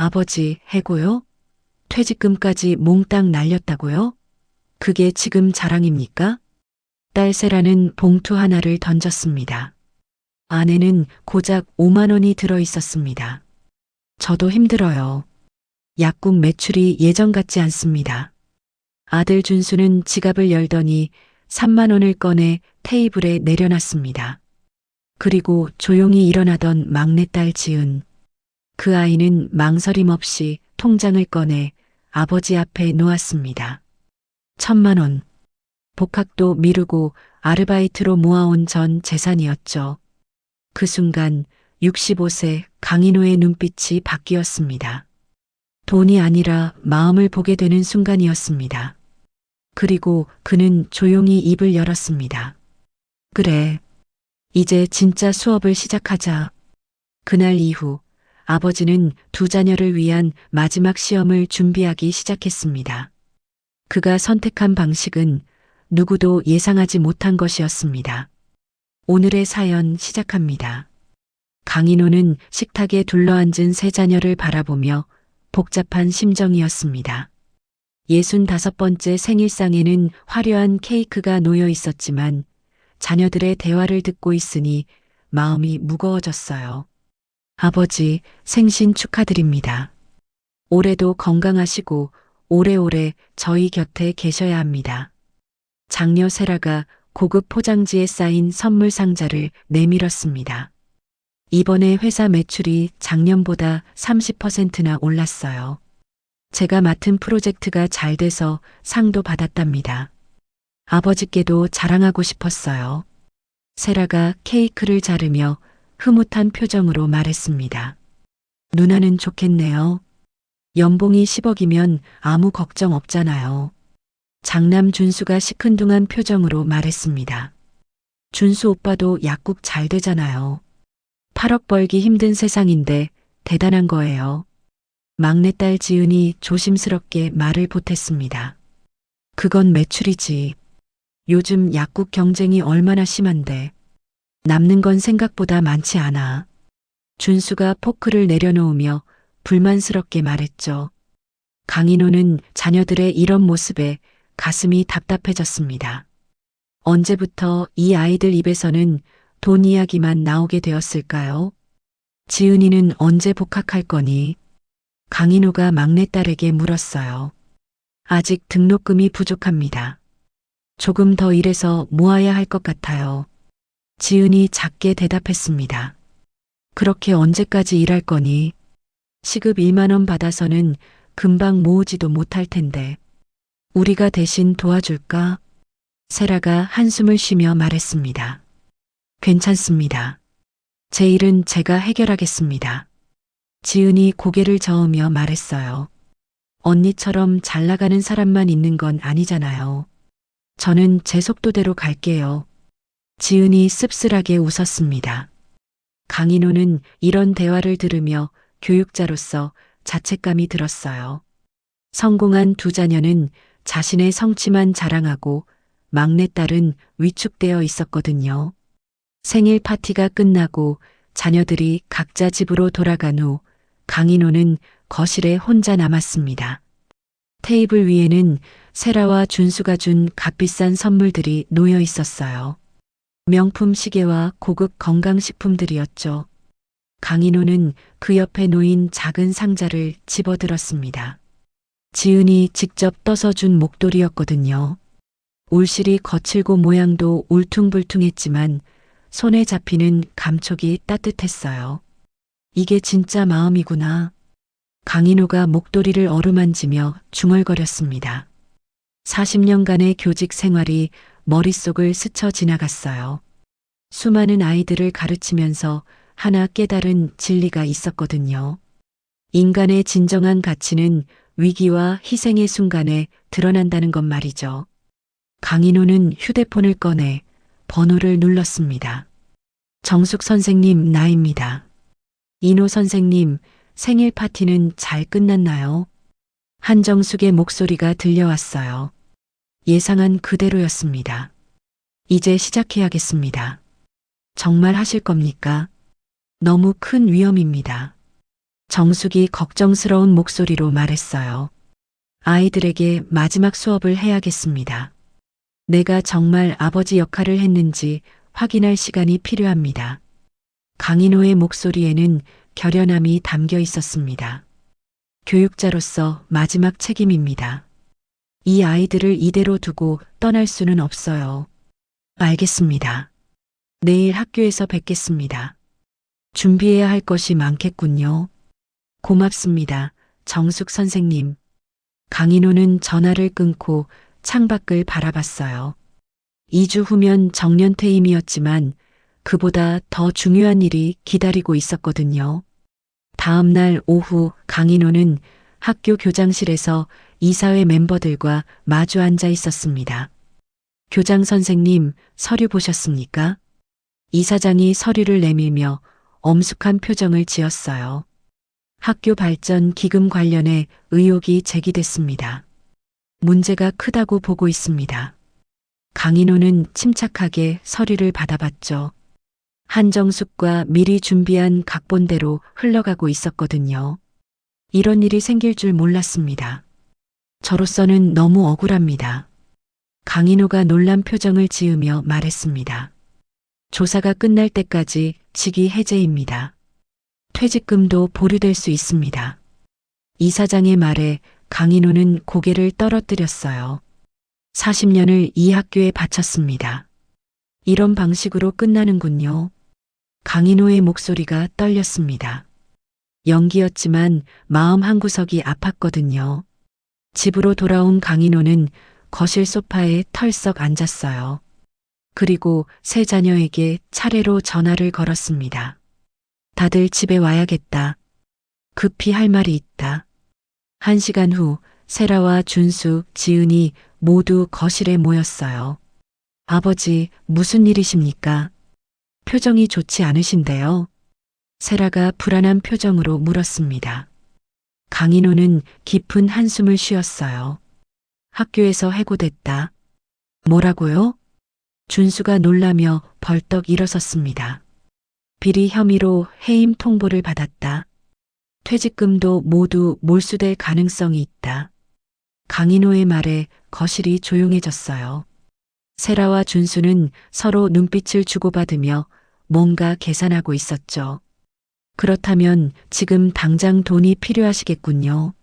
아버지, 해고요? 퇴직금까지 몽땅 날렸다고요? 그게 지금 자랑입니까? 딸 세라는 봉투 하나를 던졌습니다. 안에는 고작 5만 원이 들어 있었습니다. 저도 힘들어요. 약국 매출이 예전 같지 않습니다. 아들 준수는 지갑을 열더니 3만 원을 꺼내 테이블에 내려놨습니다. 그리고 조용히 일어나던 막내딸 지은. 그 아이는 망설임 없이 통장을 꺼내 아버지 앞에 놓았습니다. 1,000만 원. 복학도 미루고 아르바이트로 모아온 전 재산이었죠. 그 순간 65세 강인호의 눈빛이 바뀌었습니다. 돈이 아니라 마음을 보게 되는 순간이었습니다. 그리고 그는 조용히 입을 열었습니다. 그래. 이제 진짜 수업을 시작하자. 그날 이후 아버지는 두 자녀를 위한 마지막 시험을 준비하기 시작했습니다. 그가 선택한 방식은 누구도 예상하지 못한 것이었습니다. 오늘의 사연 시작합니다. 강인호는 식탁에 둘러앉은 세 자녀를 바라보며 복잡한 심정이었습니다. 65번째 생일상에는 화려한 케이크가 놓여 있었지만 자녀들의 대화를 듣고 있으니 마음이 무거워졌어요. 아버지, 생신 축하드립니다. 올해도 건강하시고 오래오래 저희 곁에 계셔야 합니다. 장녀 세라가 고급 포장지에 쌓인 선물 상자를 내밀었습니다. 이번에 회사 매출이 작년보다 30%나 올랐어요. 제가 맡은 프로젝트가 잘 돼서 상도 받았답니다. 아버지께도 자랑하고 싶었어요. 세라가 케이크를 자르며 흐뭇한 표정으로 말했습니다. 누나는 좋겠네요. 연봉이 10억이면 아무 걱정 없잖아요. 장남 준수가 시큰둥한 표정으로 말했습니다. 준수 오빠도 약국 잘 되잖아요. 8억 벌기 힘든 세상인데 대단한 거예요. 막내딸 지은이 조심스럽게 말을 보탰습니다. 그건 매출이지. 요즘 약국 경쟁이 얼마나 심한데 남는 건 생각보다 많지 않아. 준수가 포크를 내려놓으며 불만스럽게 말했죠. 강인호는 자녀들의 이런 모습에 가슴이 답답해졌습니다. 언제부터 이 아이들 입에서는 돈 이야기만 나오게 되었을까요? 지은이는 언제 복학할 거니? 강인호가 막내딸에게 물었어요. 아직 등록금이 부족합니다. 조금 더 일해서 모아야 할 것 같아요. 지은이 작게 대답했습니다. 그렇게 언제까지 일할 거니? 시급 1만 원 받아서는 금방 모으지도 못할 텐데. 우리가 대신 도와줄까? 세라가 한숨을 쉬며 말했습니다. 괜찮습니다. 제 일은 제가 해결하겠습니다. 지은이 고개를 저으며 말했어요. 언니처럼 잘 나가는 사람만 있는 건 아니잖아요. 저는 제 속도대로 갈게요. 지은이 씁쓸하게 웃었습니다. 강인호는 이런 대화를 들으며 교육자로서 자책감이 들었어요. 성공한 두 자녀는 자신의 성취만 자랑하고 막내딸은 위축되어 있었거든요. 생일 파티가 끝나고 자녀들이 각자 집으로 돌아간 후 강인호는 거실에 혼자 남았습니다. 테이블 위에는 세라와 준수가 준 값비싼 선물들이 놓여 있었어요. 명품 시계와 고급 건강식품들이었죠. 강인호는 그 옆에 놓인 작은 상자를 집어들었습니다. 지은이 직접 떠서 준 목도리였거든요. 울실이 거칠고 모양도 울퉁불퉁했지만 손에 잡히는 감촉이 따뜻했어요. 이게 진짜 마음이구나. 강인호가 목도리를 어루만지며 중얼거렸습니다. 40년간의 교직 생활이 머릿속을 스쳐 지나갔어요. 수많은 아이들을 가르치면서 하나 깨달은 진리가 있었거든요. 인간의 진정한 가치는 위기와 희생의 순간에 드러난다는 것 말이죠. 강인호는 휴대폰을 꺼내 번호를 눌렀습니다. 정숙 선생님 나입니다. 인호 선생님, 생일 파티는 잘 끝났나요? 한정숙의 목소리가 들려왔어요. 예상한 그대로였습니다. 이제 시작해야겠습니다. 정말 하실 겁니까? 너무 큰 위험입니다. 정숙이 걱정스러운 목소리로 말했어요. 아이들에게 마지막 수업을 해야겠습니다. 내가 정말 아버지 역할을 했는지 확인할 시간이 필요합니다. 강인호의 목소리에는 결연함이 담겨 있었습니다. 교육자로서 마지막 책임입니다. 이 아이들을 이대로 두고 떠날 수는 없어요. 알겠습니다. 내일 학교에서 뵙겠습니다. 준비해야 할 것이 많겠군요. 고맙습니다. 정숙 선생님. 강인호는 전화를 끊고 창밖을 바라봤어요. 2주 후면 정년퇴임이었지만 그보다 더 중요한 일이 기다리고 있었거든요. 다음 날 오후 강인호는 학교 교장실에서 이사회 멤버들과 마주 앉아 있었습니다. 교장 선생님, 서류 보셨습니까? 이사장이 서류를 내밀며 엄숙한 표정을 지었어요. 학교 발전 기금 관련해 의혹이 제기됐습니다. 문제가 크다고 보고 있습니다. 강인호는 침착하게 서류를 받아봤죠. 한정숙과 미리 준비한 각본대로 흘러가고 있었거든요. 이런 일이 생길 줄 몰랐습니다. 저로서는 너무 억울합니다. 강인호가 놀란 표정을 지으며 말했습니다. 조사가 끝날 때까지 직위 해제입니다. 퇴직금도 보류될 수 있습니다. 이사장의 말에 강인호는 고개를 떨어뜨렸어요. 40년을 이 학교에 바쳤습니다. 이런 방식으로 끝나는군요. 강인호의 목소리가 떨렸습니다. 연기였지만 마음 한구석이 아팠거든요. 집으로 돌아온 강인호는 거실 소파에 털썩 앉았어요. 그리고 세 자녀에게 차례로 전화를 걸었습니다. 다들 집에 와야겠다. 급히 할 말이 있다. 1시간 후 세라와 준수, 지은이 모두 거실에 모였어요. 아버지, 무슨 일이십니까? 표정이 좋지 않으신데요. 세라가 불안한 표정으로 물었습니다. 강인호는 깊은 한숨을 쉬었어요. 학교에서 해고됐다. 뭐라고요? 준수가 놀라며 벌떡 일어섰습니다. 비리 혐의로 해임 통보를 받았다. 퇴직금도 모두 몰수될 가능성이 있다. 강인호의 말에 거실이 조용해졌어요. 세라와 준수는 서로 눈빛을 주고받으며 뭔가 계산하고 있었죠. 그렇다면 지금 당장 돈이 필요하시겠군요.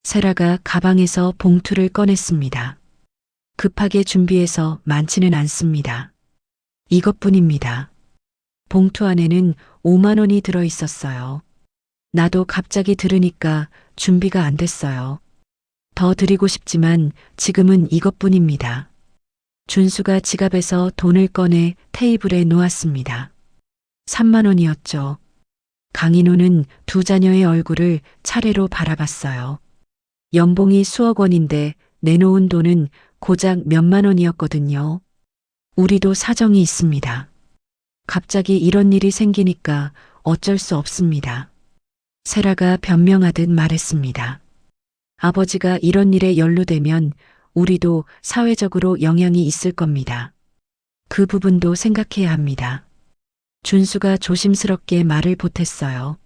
세라가 가방에서 봉투를 꺼냈습니다. 급하게 준비해서 많지는 않습니다. 이것뿐입니다. 봉투 안에는 5만 원이 들어 있었어요. 나도 갑자기 들으니까 준비가 안 됐어요. 더 드리고 싶지만 지금은 이것뿐입니다. 준수가 지갑에서 돈을 꺼내 테이블에 놓았습니다. 3만 원이었죠. 강인호는 두 자녀의 얼굴을 차례로 바라봤어요. 연봉이 수억 원인데 내놓은 돈은 고작 몇만 원이었거든요. 우리도 사정이 있습니다. 갑자기 이런 일이 생기니까 어쩔 수 없습니다. 세라가 변명하듯 말했습니다. 아버지가 이런 일에 연루되면 우리도 사회적으로 영향이 있을 겁니다. 그 부분도 생각해야 합니다. 준수가 조심스럽게 말을 보탰어요.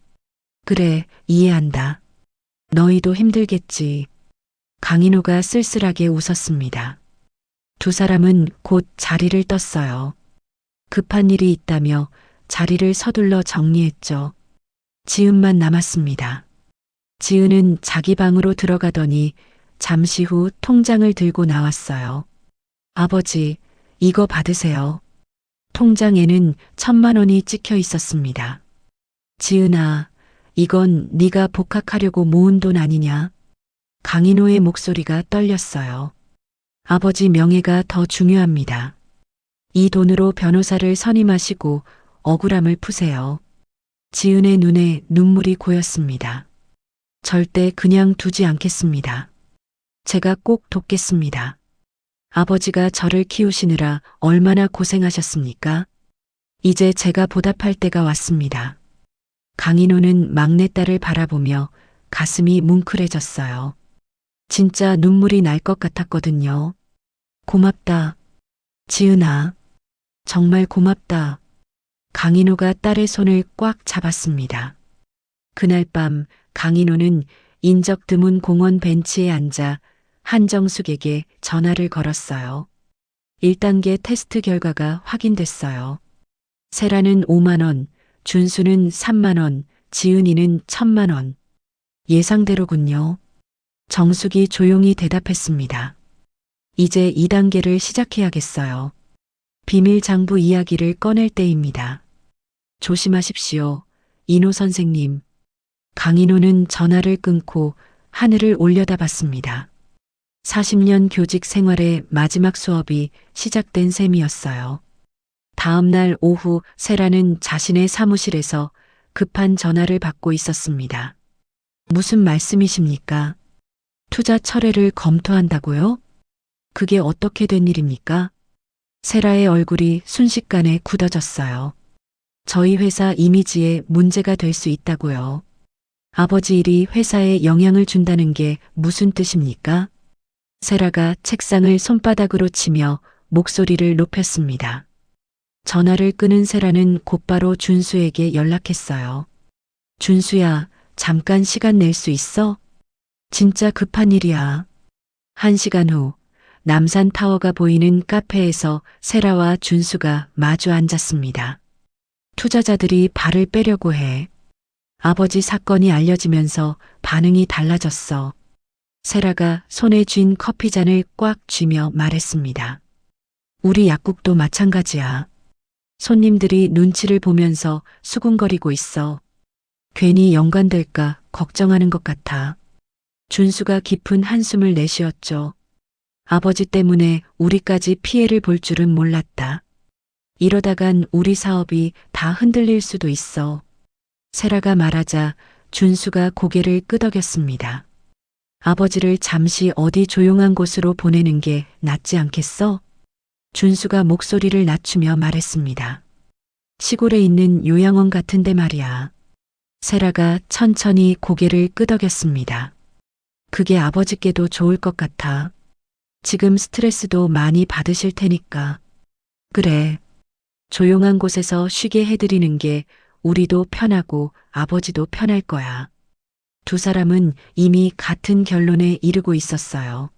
그래, 이해한다. 너희도 힘들겠지. 강인호가 쓸쓸하게 웃었습니다. 두 사람은 곧 자리를 떴어요. 급한 일이 있다며 자리를 서둘러 정리했죠. 지은만 남았습니다. 지은은 자기 방으로 들어가더니 잠시 후 통장을 들고 나왔어요. 아버지, 이거 받으세요. 통장에는 1,000만 원이 찍혀 있었습니다. 지은아, 이건 네가 복학하려고 모은 돈 아니냐? 강인호의 목소리가 떨렸어요. 아버지 명예가 더 중요합니다. 이 돈으로 변호사를 선임하시고 억울함을 푸세요. 지은의 눈에 눈물이 고였습니다. 절대 그냥 두지 않겠습니다. 제가 꼭 돕겠습니다. 아버지가 저를 키우시느라 얼마나 고생하셨습니까? 이제 제가 보답할 때가 왔습니다. 강인호는 막내딸을 바라보며 가슴이 뭉클해졌어요. 진짜 눈물이 날 것 같았거든요. 고맙다. 지은아. 정말 고맙다. 강인호가 딸의 손을 꽉 잡았습니다. 그날 밤 강인호는 인적 드문 공원 벤치에 앉아 한정숙에게 전화를 걸었어요. 1단계 테스트 결과가 확인됐어요. 세라는 5만 원, 준수는 3만 원, 지은이는 1,000만 원. 예상대로군요. 정숙이 조용히 대답했습니다. 이제 2단계를 시작해야겠어요. 비밀 장부 이야기를 꺼낼 때입니다. 조심하십시오. 인호 선생님. 강인호는 전화를 끊고 하늘을 올려다봤습니다. 40년 교직 생활의 마지막 수업이 시작된 셈이었어요. 다음 날 오후 세라는 자신의 사무실에서 급한 전화를 받고 있었습니다. 무슨 말씀이십니까? 투자 철회를 검토한다고요? 그게 어떻게 된 일입니까? 세라의 얼굴이 순식간에 굳어졌어요. 저희 회사 이미지에 문제가 될 수 있다고요. 아버지 일이 회사에 영향을 준다는 게 무슨 뜻입니까? 세라가 책상을 손바닥으로 치며 목소리를 높였습니다. 전화를 끊은 세라는 곧바로 준수에게 연락했어요. 준수야, 잠깐 시간 낼 수 있어? 진짜 급한 일이야. 1시간 후 남산타워가 보이는 카페에서 세라와 준수가 마주 앉았습니다. 투자자들이 발을 빼려고 해. 아버지 사건이 알려지면서 반응이 달라졌어. 세라가 손에 쥔 커피잔을 꽉 쥐며 말했습니다. 우리 약국도 마찬가지야. 손님들이 눈치를 보면서 수군거리고 있어. 괜히 연관될까 걱정하는 것 같아. 준수가 깊은 한숨을 내쉬었죠. 아버지 때문에 우리까지 피해를 볼 줄은 몰랐다. 이러다간 우리 사업이 다 흔들릴 수도 있어. 세라가 말하자 준수가 고개를 끄덕였습니다. 아버지를 잠시 어디 조용한 곳으로 보내는 게 낫지 않겠어? 준수가 목소리를 낮추며 말했습니다. 시골에 있는 요양원 같은데 말이야. 세라가 천천히 고개를 끄덕였습니다. 그게 아버지께도 좋을 것 같아. 지금 스트레스도 많이 받으실 테니까. 그래. 조용한 곳에서 쉬게 해드리는 게 우리도 편하고 아버지도 편할 거야. 두 사람은 이미 같은 결론에 이르고 있었어요.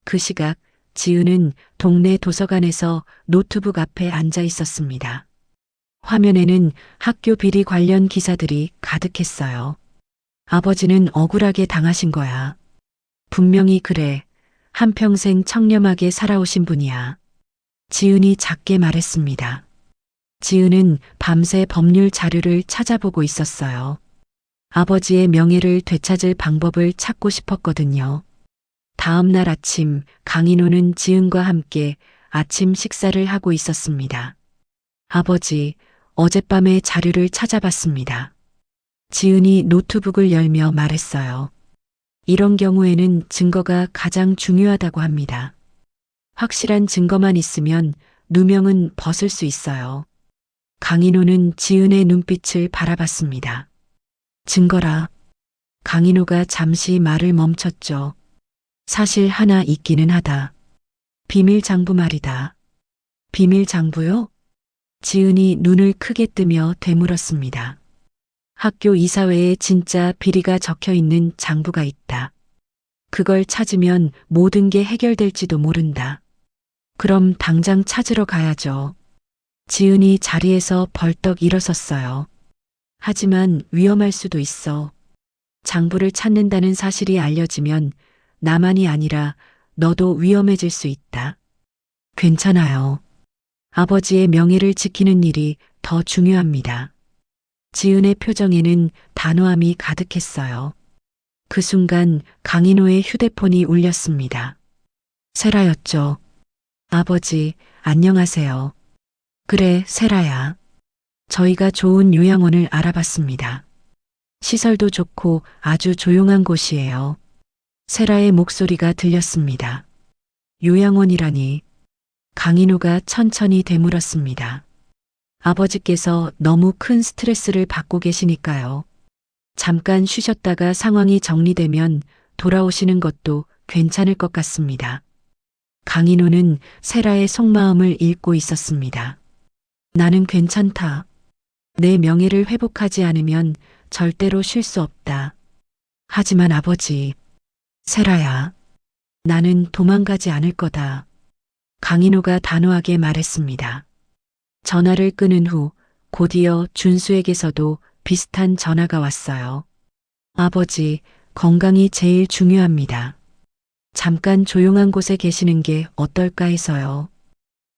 그 시각 지은은 동네 도서관에서 노트북 앞에 앉아 있었습니다. 화면에는 학교 비리 관련 기사들이 가득했어요. 아버지는 억울하게 당하신 거야. 분명히 그래. 한평생 청렴하게 살아오신 분이야. 지은이 작게 말했습니다. 지은은 밤새 법률 자료를 찾아보고 있었어요. 아버지의 명예를 되찾을 방법을 찾고 싶었거든요. 다음 날 아침 강인호는 지은과 함께 아침 식사를 하고 있었습니다. 아버지, 어젯밤에 자료를 찾아봤습니다. 지은이 노트북을 열며 말했어요. 이런 경우에는 증거가 가장 중요하다고 합니다. 확실한 증거만 있으면 누명은 벗을 수 있어요. 강인호는 지은의 눈빛을 바라봤습니다. 증거라. 강인호가 잠시 말을 멈췄죠. 사실 하나 있기는 하다. 비밀 장부 말이다. 비밀 장부요? 지은이 눈을 크게 뜨며 되물었습니다. 학교 이사회에 진짜 비리가 적혀 있는 장부가 있다. 그걸 찾으면 모든 게 해결될지도 모른다. 그럼 당장 찾으러 가야죠. 지은이 자리에서 벌떡 일어섰어요. 하지만 위험할 수도 있어. 장부를 찾는다는 사실이 알려지면 나만이 아니라 너도 위험해질 수 있다. 괜찮아요. 아버지의 명예를 지키는 일이 더 중요합니다. 지은의 표정에는 단호함이 가득했어요. 그 순간 강인호의 휴대폰이 울렸습니다. 세라였죠. 아버지, 안녕하세요. 그래, 세라야. 저희가 좋은 요양원을 알아봤습니다. 시설도 좋고 아주 조용한 곳이에요. 세라의 목소리가 들렸습니다. 요양원이라니. 강인호가 천천히 되물었습니다. 아버지께서 너무 큰 스트레스를 받고 계시니까요. 잠깐 쉬셨다가 상황이 정리되면 돌아오시는 것도 괜찮을 것 같습니다. 강인호는 세라의 속마음을 읽고 있었습니다. 나는 괜찮다. 내 명예를 회복하지 않으면 절대로 쉴 수 없다. 하지만 아버지, 세라야, 나는 도망가지 않을 거다. 강인호가 단호하게 말했습니다. 전화를 끊은 후 곧이어 준수에게서도 비슷한 전화가 왔어요. 아버지, 건강이 제일 중요합니다. 잠깐 조용한 곳에 계시는 게 어떨까 해서요.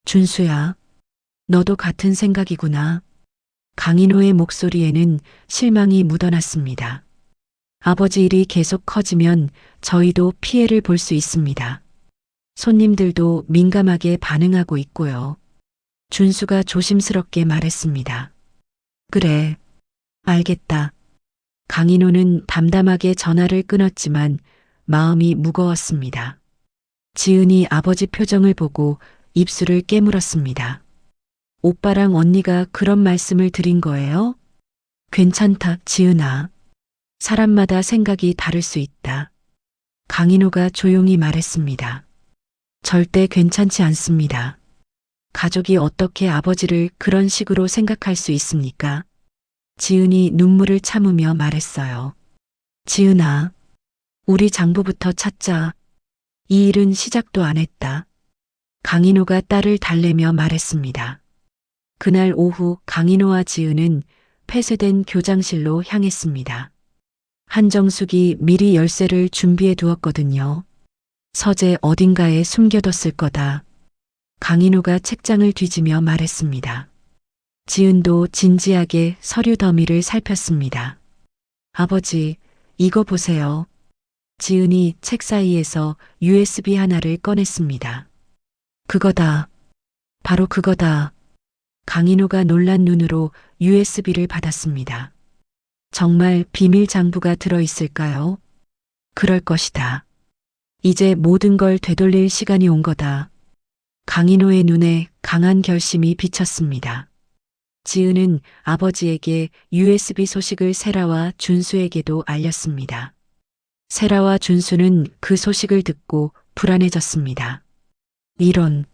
준수야, 너도 같은 생각이구나. 강인호의 목소리에는 실망이 묻어났습니다. 아버지 일이 계속 커지면 저희도 피해를 볼 수 있습니다. 손님들도 민감하게 반응하고 있고요. 준수가 조심스럽게 말했습니다. 그래, 알겠다. 강인호는 담담하게 전화를 끊었지만 마음이 무거웠습니다. 지은이 아버지 표정을 보고 입술을 깨물었습니다. 오빠랑 언니가 그런 말씀을 드린 거예요? 괜찮다, 지은아. 사람마다 생각이 다를 수 있다. 강인호가 조용히 말했습니다. 절대 괜찮지 않습니다. 가족이 어떻게 아버지를 그런 식으로 생각할 수 있습니까? 지은이 눈물을 참으며 말했어요. 지은아, 우리 장부부터 찾자. 이 일은 시작도 안 했다. 강인호가 딸을 달래며 말했습니다. 그날 오후 강인호와 지은은 폐쇄된 교장실로 향했습니다. 한정숙이 미리 열쇠를 준비해 두었거든요. 서재 어딘가에 숨겨뒀을 거다. 강인호가 책장을 뒤지며 말했습니다. 지은도 진지하게 서류 더미를 살폈습니다. 아버지, 이거 보세요. 지은이 책 사이에서 USB 하나를 꺼냈습니다. 그거다. 바로 그거다. 강인호가 놀란 눈으로 USB를 받았습니다. 정말 비밀 장부가 들어있을까요? 그럴 것이다. 이제 모든 걸 되돌릴 시간이 온 거다. 강인호의 눈에 강한 결심이 비쳤습니다. 지은은 아버지에게 USB 소식을 세라와 준수에게도 알렸습니다. 세라와 준수는 그 소식을 듣고 불안해졌습니다. 이런,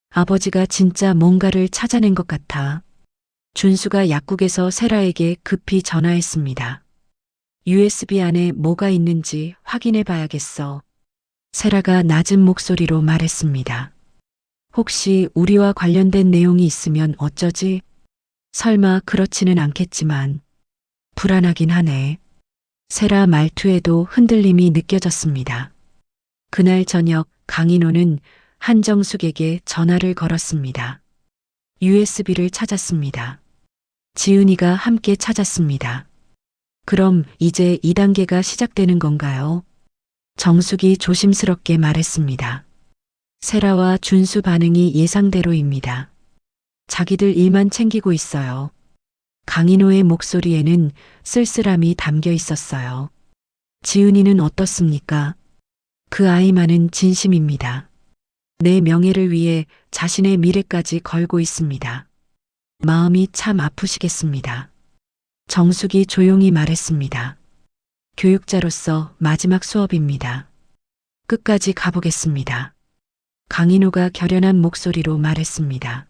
아버지가 진짜 뭔가를 찾아낸 것 같아. 준수가 약국에서 세라에게 급히 전화했습니다. USB 안에 뭐가 있는지 확인해 봐야겠어. 세라가 낮은 목소리로 말했습니다. 혹시 우리와 관련된 내용이 있으면 어쩌지? 설마 그렇지는 않겠지만 불안하긴 하네. 세라 말투에도 흔들림이 느껴졌습니다. 그날 저녁 강인호는 한정숙에게 전화를 걸었습니다. USB를 찾았습니다. 지은이가 함께 찾았습니다. 그럼 이제 2단계가 시작되는 건가요? 정숙이 조심스럽게 말했습니다. 세라와 준수 반응이 예상대로입니다. 자기들 일만 챙기고 있어요. 강인호의 목소리에는 쓸쓸함이 담겨 있었어요. 지은이는 어떻습니까? 그 아이만은 진심입니다. 내 명예를 위해 자신의 미래까지 걸고 있습니다. 마음이 참 아프시겠습니다. 정숙이 조용히 말했습니다. 교육자로서 마지막 수업입니다. 끝까지 가보겠습니다. 강인호가 결연한 목소리로 말했습니다.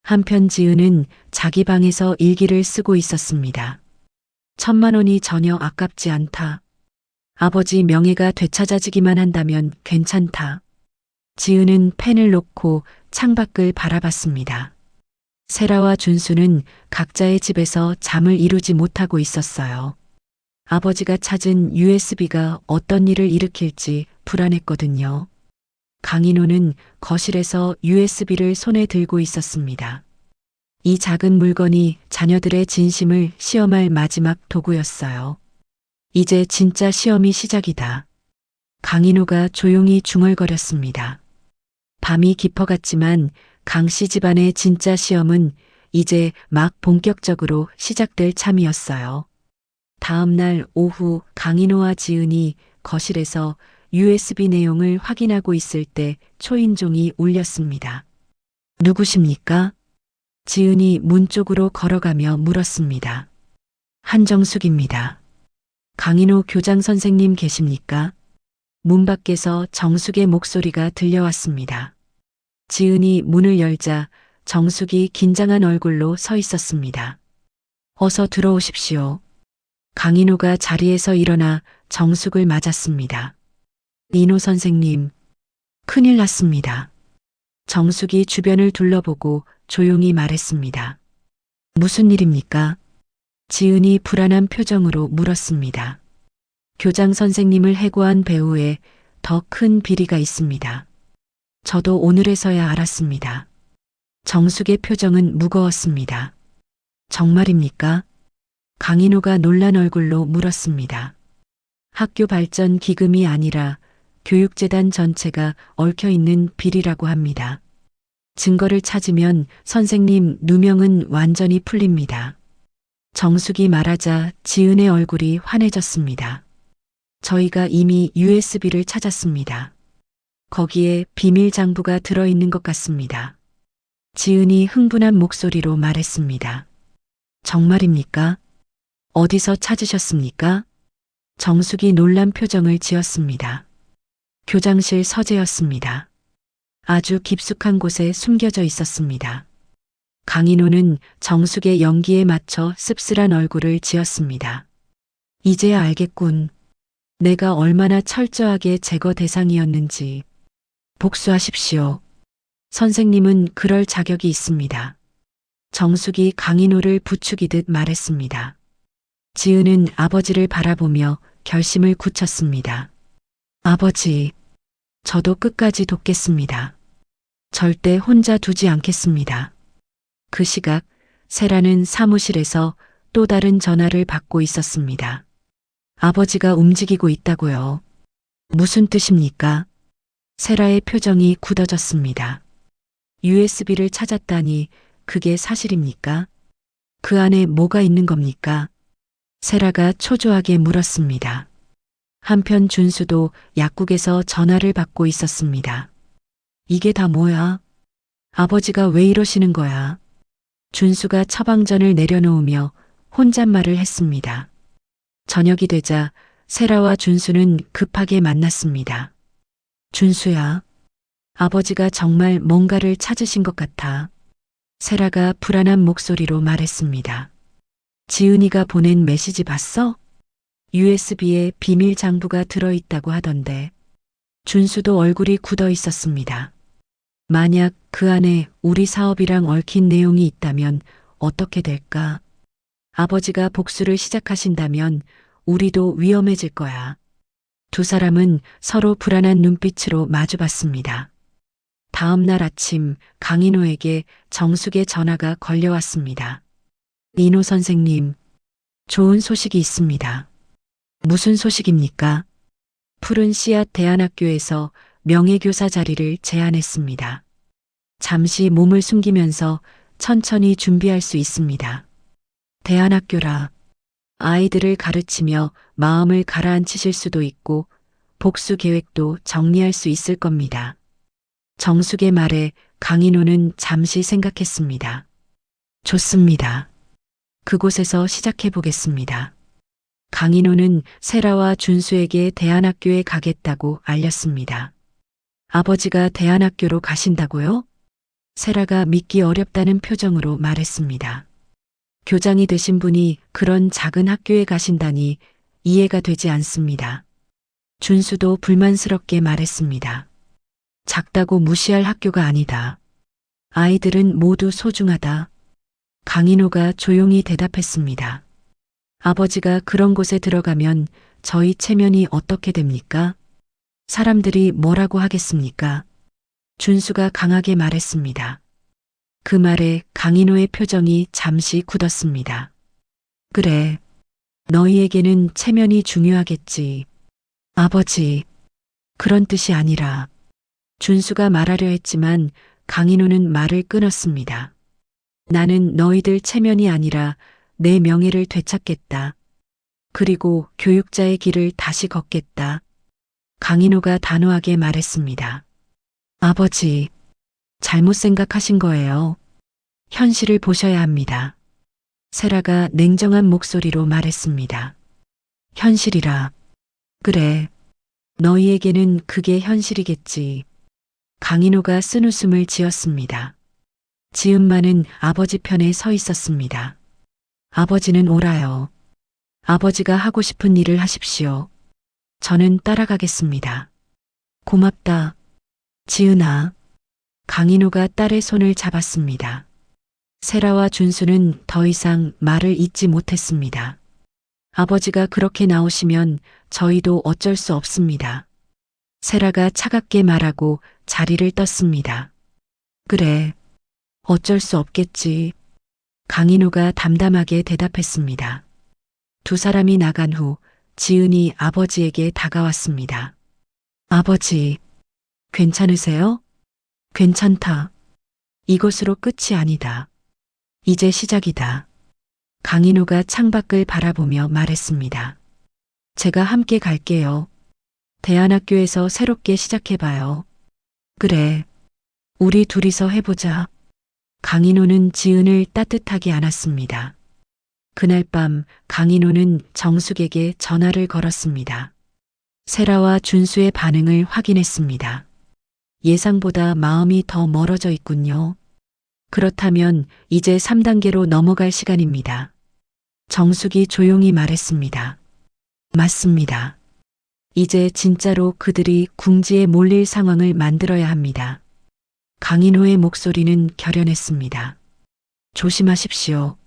한편 지은은 자기 방에서 일기를 쓰고 있었습니다. 1,000만 원이 전혀 아깝지 않다. 아버지 명예가 되찾아지기만 한다면 괜찮다. 지은은 펜을 놓고 창밖을 바라봤습니다. 세라와 준수는 각자의 집에서 잠을 이루지 못하고 있었어요. 아버지가 찾은 USB가 어떤 일을 일으킬지 불안했거든요. 강인호는 거실에서 USB를 손에 들고 있었습니다. 이 작은 물건이 자녀들의 진심을 시험할 마지막 도구였어요. 이제 진짜 시험이 시작이다. 강인호가 조용히 중얼거렸습니다. 밤이 깊어갔지만 강씨 집안의 진짜 시험은 이제 막 본격적으로 시작될 참이었어요. 다음 날 오후 강인호와 지은이 거실에서 USB 내용을 확인하고 있을 때 초인종이 울렸습니다. 누구십니까? 지은이 문 쪽으로 걸어가며 물었습니다. 한정숙입니다. 강인호 교장 선생님 계십니까? 문 밖에서 정숙의 목소리가 들려왔습니다. 지은이 문을 열자 정숙이 긴장한 얼굴로 서 있었습니다. 어서 들어오십시오. 강인호가 자리에서 일어나 정숙을 맞았습니다. 인호 선생님, 큰일 났습니다. 정숙이 주변을 둘러보고 조용히 말했습니다. 무슨 일입니까? 지은이 불안한 표정으로 물었습니다. 교장 선생님을 해고한 배우에 더 큰 비리가 있습니다. 저도 오늘에서야 알았습니다. 정숙의 표정은 무거웠습니다. 정말입니까? 강인호가 놀란 얼굴로 물었습니다. 학교 발전 기금이 아니라 교육재단 전체가 얽혀 있는 비리라고 합니다. 증거를 찾으면 선생님 누명은 완전히 풀립니다. 정숙이 말하자 지은의 얼굴이 환해졌습니다. 저희가 이미 USB를 찾았습니다. 거기에 비밀 장부가 들어있는 것 같습니다. 지은이 흥분한 목소리로 말했습니다. 정말입니까? 어디서 찾으셨습니까? 정숙이 놀란 표정을 지었습니다. 교장실 서재였습니다. 아주 깊숙한 곳에 숨겨져 있었습니다. 강인호는 정숙의 연기에 맞춰 씁쓸한 얼굴을 지었습니다. 이제야 알겠군. 내가 얼마나 철저하게 제거 대상이었는지. 복수하십시오. 선생님은 그럴 자격이 있습니다. 정숙이 강인호를 부추기듯 말했습니다. 지은은 아버지를 바라보며 결심을 굳혔습니다. 아버지, 저도 끝까지 돕겠습니다. 절대 혼자 두지 않겠습니다. 그 시각 세라는 사무실에서 또 다른 전화를 받고 있었습니다. 아버지가 움직이고 있다고요. 무슨 뜻입니까? 세라의 표정이 굳어졌습니다. USB를 찾았다니 그게 사실입니까? 그 안에 뭐가 있는 겁니까? 세라가 초조하게 물었습니다. 한편 준수도 약국에서 전화를 받고 있었습니다. 이게 다 뭐야? 아버지가 왜 이러시는 거야? 준수가 처방전을 내려놓으며 혼잣말을 했습니다. 저녁이 되자 세라와 준수는 급하게 만났습니다. 준수야, 아버지가 정말 뭔가를 찾으신 것 같아. 세라가 불안한 목소리로 말했습니다. 지은이가 보낸 메시지 봤어? USB에 비밀 장부가 들어있다고 하던데. 준수도 얼굴이 굳어 있었습니다. 만약 그 안에 우리 사업이랑 얽힌 내용이 있다면 어떻게 될까? 아버지가 복수를 시작하신다면 우리도 위험해질 거야. 두 사람은 서로 불안한 눈빛으로 마주봤습니다. 다음 날 아침 강인호에게 정숙의 전화가 걸려왔습니다. 인호 선생님, 좋은 소식이 있습니다. 무슨 소식입니까? 푸른 씨앗 대안학교에서 명예교사 자리를 제안했습니다. 잠시 몸을 숨기면서 천천히 준비할 수 있습니다. 대안학교라. 아이들을 가르치며 마음을 가라앉히실 수도 있고 복수 계획도 정리할 수 있을 겁니다. 정숙의 말에 강인호는 잠시 생각했습니다. 좋습니다. 그곳에서 시작해 보겠습니다. 강인호는 세라와 준수에게 대안학교에 가겠다고 알렸습니다. 아버지가 대안학교로 가신다고요? 세라가 믿기 어렵다는 표정으로 말했습니다. 교장이 되신 분이 그런 작은 학교에 가신다니 이해가 되지 않습니다. 준수도 불만스럽게 말했습니다. 작다고 무시할 학교가 아니다. 아이들은 모두 소중하다. 강인호가 조용히 대답했습니다. 아버지가 그런 곳에 들어가면 저희 체면이 어떻게 됩니까? 사람들이 뭐라고 하겠습니까? 준수가 강하게 말했습니다. 그 말에 강인호의 표정이 잠시 굳었습니다. 그래, 너희에게는 체면이 중요하겠지. 아버지, 그런 뜻이 아니라. 준수가 말하려 했지만 강인호는 말을 끊었습니다. 나는 너희들 체면이 아니라 내 명예를 되찾겠다. 그리고 교육자의 길을 다시 걷겠다. 강인호가 단호하게 말했습니다. 아버지, 잘못 생각하신 거예요. 현실을 보셔야 합니다. 세라가 냉정한 목소리로 말했습니다. 현실이라. 그래, 너희에게는 그게 현실이겠지. 강인호가 쓴웃음을 지었습니다. 지은만은 아버지 편에 서 있었습니다. 아버지는 옳아요. 아버지가 하고 싶은 일을 하십시오. 저는 따라가겠습니다. 고맙다. 지은아. 강인호가 딸의 손을 잡았습니다. 세라와 준수는 더 이상 말을 잇지 못했습니다. 아버지가 그렇게 나오시면 저희도 어쩔 수 없습니다. 세라가 차갑게 말하고 자리를 떴습니다. 그래. 어쩔 수 없겠지. 강인호가 담담하게 대답했습니다. 두 사람이 나간 후 지은이 아버지에게 다가왔습니다. 아버지, 괜찮으세요? 괜찮다. 이것으로 끝이 아니다. 이제 시작이다. 강인호가 창밖을 바라보며 말했습니다. 제가 함께 갈게요. 대안학교에서 새롭게 시작해봐요. 그래. 우리 둘이서 해보자. 강인호는 지은을 따뜻하게 안았습니다. 그날 밤 강인호는 정숙에게 전화를 걸었습니다. 세라와 준수의 반응을 확인했습니다. 예상보다 마음이 더 멀어져 있군요. 그렇다면 이제 3단계로 넘어갈 시간입니다. 정숙이 조용히 말했습니다. 맞습니다. 이제 진짜로 그들이 궁지에 몰릴 상황을 만들어야 합니다. 강인호의 목소리는 결연했습니다. 조심하십시오.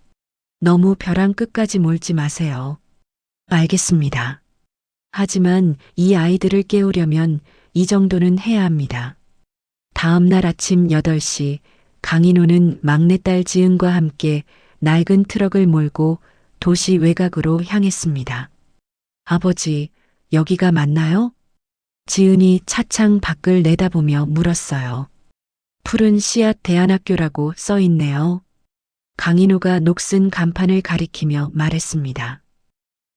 너무 벼랑 끝까지 몰지 마세요. 알겠습니다. 하지만 이 아이들을 깨우려면 이 정도는 해야 합니다. 다음 날 아침 8시 강인호는 막내딸 지은과 함께 낡은 트럭을 몰고 도시 외곽으로 향했습니다. 아버지, 여기가 맞나요? 지은이 차창 밖을 내다보며 물었어요. 푸른 씨앗 대안학교라고 써 있네요. 강인호가 녹슨 간판을 가리키며 말했습니다.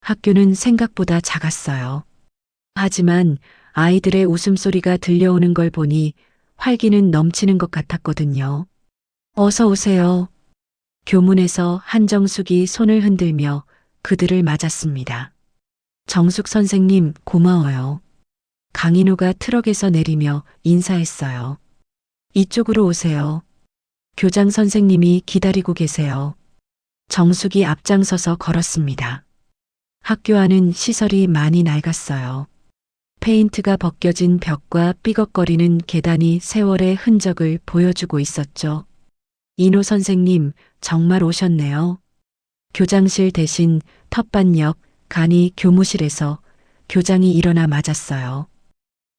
학교는 생각보다 작았어요. 하지만 아이들의 웃음소리가 들려오는 걸 보니 활기는 넘치는 것 같았거든요. 어서 오세요. 교문에서 한정숙이 손을 흔들며 그들을 맞았습니다. 정숙 선생님 고마워요. 강인호가 트럭에서 내리며 인사했어요. 이쪽으로 오세요. 교장 선생님이 기다리고 계세요. 정숙이 앞장서서 걸었습니다. 학교 안은 시설이 많이 낡았어요. 페인트가 벗겨진 벽과 삐걱거리는 계단이 세월의 흔적을 보여주고 있었죠. 인호 선생님, 정말 오셨네요. 교장실 대신 텃밭옆 간이 교무실에서 교장이 일어나 맞았어요.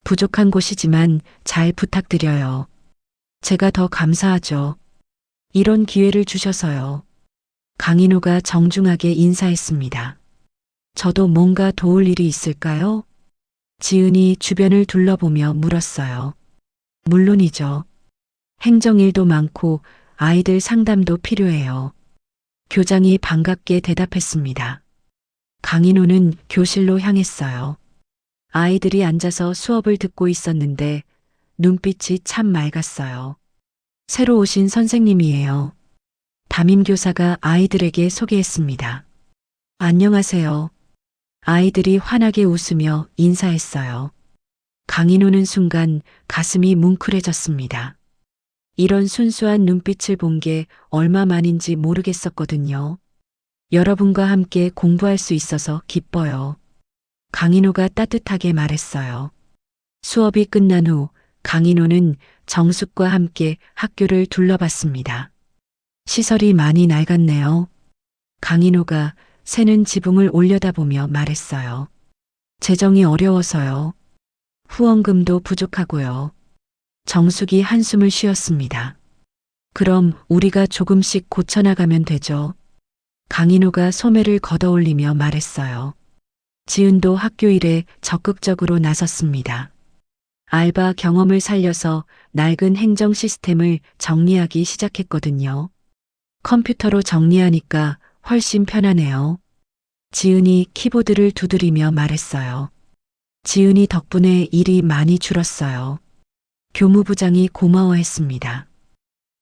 부족한 곳이지만 잘 부탁드려요. 제가 더 감사하죠. 이런 기회를 주셔서요. 강인호가 정중하게 인사했습니다. 저도 뭔가 도울 일이 있을까요? 지은이 주변을 둘러보며 물었어요. 물론이죠. 행정일도 많고 아이들 상담도 필요해요. 교장이 반갑게 대답했습니다. 강인호는 교실로 향했어요. 아이들이 앉아서 수업을 듣고 있었는데 눈빛이 참 맑았어요. 새로 오신 선생님이에요. 담임교사가 아이들에게 소개했습니다. 안녕하세요. 아이들이 환하게 웃으며 인사했어요. 강인호는 순간 가슴이 뭉클해졌습니다. 이런 순수한 눈빛을 본 게 얼마만인지 모르겠었거든요. 여러분과 함께 공부할 수 있어서 기뻐요. 강인호가 따뜻하게 말했어요. 수업이 끝난 후 강인호는 정숙과 함께 학교를 둘러봤습니다. 시설이 많이 낡았네요. 강인호가 새는 지붕을 올려다보며 말했어요. 재정이 어려워서요. 후원금도 부족하고요. 정숙이 한숨을 쉬었습니다. 그럼 우리가 조금씩 고쳐나가면 되죠. 강인호가 소매를 걷어올리며 말했어요. 지은도 학교 일에 적극적으로 나섰습니다. 알바 경험을 살려서 낡은 행정 시스템을 정리하기 시작했거든요. 컴퓨터로 정리하니까 훨씬 편하네요. 지은이 키보드를 두드리며 말했어요. 지은이 덕분에 일이 많이 줄었어요. 교무부장이 고마워했습니다.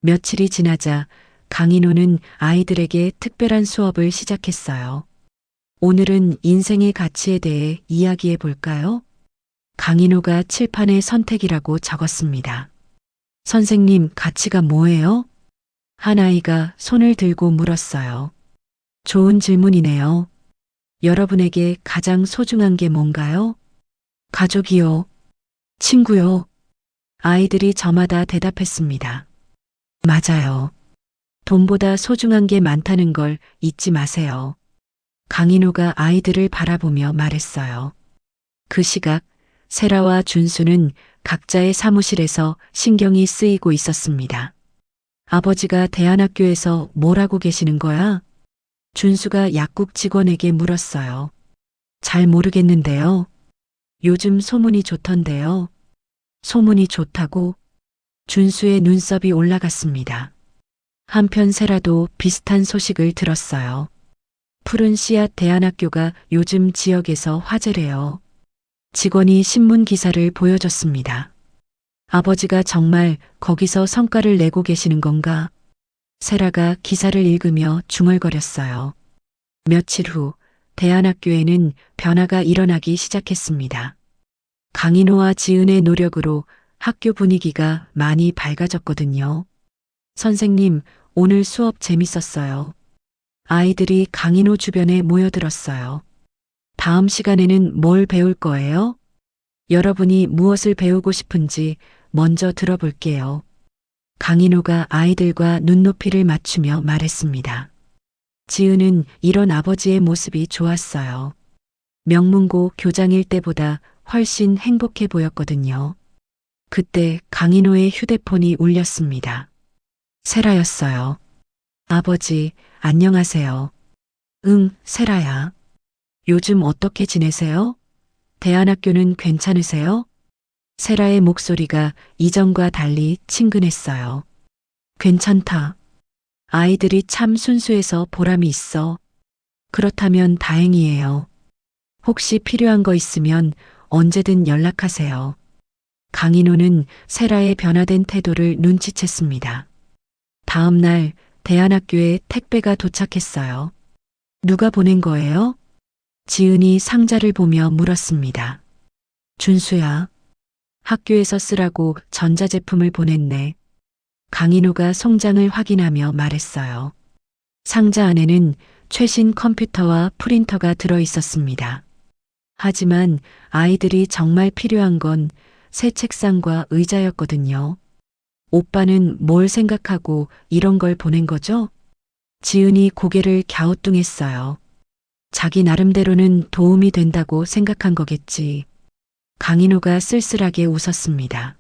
며칠이 지나자 강인호는 아이들에게 특별한 수업을 시작했어요. 오늘은 인생의 가치에 대해 이야기해 볼까요? 강인호가 칠판에 선택이라고 적었습니다. 선생님, 가치가 뭐예요? 한 아이가 손을 들고 물었어요. 좋은 질문이네요. 여러분에게 가장 소중한 게 뭔가요? 가족이요. 친구요. 아이들이 저마다 대답했습니다. 맞아요. 돈보다 소중한 게 많다는 걸 잊지 마세요. 강인호가 아이들을 바라보며 말했어요. 그 시각 세라와 준수는 각자의 사무실에서 신경이 쓰이고 있었습니다. 아버지가 대안학교에서 뭘 하고 계시는 거야? 준수가 약국 직원에게 물었어요. 잘 모르겠는데요. 요즘 소문이 좋던데요. 소문이 좋다고? 준수의 눈썹이 올라갔습니다. 한편 세라도 비슷한 소식을 들었어요. 푸른 씨앗 대안학교가 요즘 지역에서 화제래요. 직원이 신문 기사를 보여줬습니다. 아버지가 정말 거기서 성과를 내고 계시는 건가? 세라가 기사를 읽으며 중얼거렸어요. 며칠 후 대안학교에는 변화가 일어나기 시작했습니다. 강인호와 지은의 노력으로 학교 분위기가 많이 밝아졌거든요. 선생님, 오늘 수업 재밌었어요. 아이들이 강인호 주변에 모여들었어요. 다음 시간에는 뭘 배울 거예요? 여러분이 무엇을 배우고 싶은지 먼저 들어볼게요. 강인호가 아이들과 눈높이를 맞추며 말했습니다. 지은은 이런 아버지의 모습이 좋았어요. 명문고 교장일 때보다 훨씬 행복해 보였거든요. 그때 강인호의 휴대폰이 울렸습니다. 세라였어요. 아버지, 안녕하세요. 응, 세라야. 요즘 어떻게 지내세요? 대안학교는 괜찮으세요? 세라의 목소리가 이전과 달리 친근했어요. 괜찮다. 아이들이 참 순수해서 보람이 있어. 그렇다면 다행이에요. 혹시 필요한 거 있으면 언제든 연락하세요. 강인호는 세라의 변화된 태도를 눈치챘습니다. 다음 날 대안학교에 택배가 도착했어요. 누가 보낸 거예요? 지은이 상자를 보며 물었습니다. 준수야. 학교에서 쓰라고 전자제품을 보냈네. 강인호가 송장을 확인하며 말했어요. 상자 안에는 최신 컴퓨터와 프린터가 들어 있었습니다. 하지만 아이들이 정말 필요한 건 새 책상과 의자였거든요. 오빠는 뭘 생각하고 이런 걸 보낸 거죠? 지은이 고개를 갸우뚱했어요. 자기 나름대로는 도움이 된다고 생각한 거겠지. 강인호가 쓸쓸하게 웃었습니다.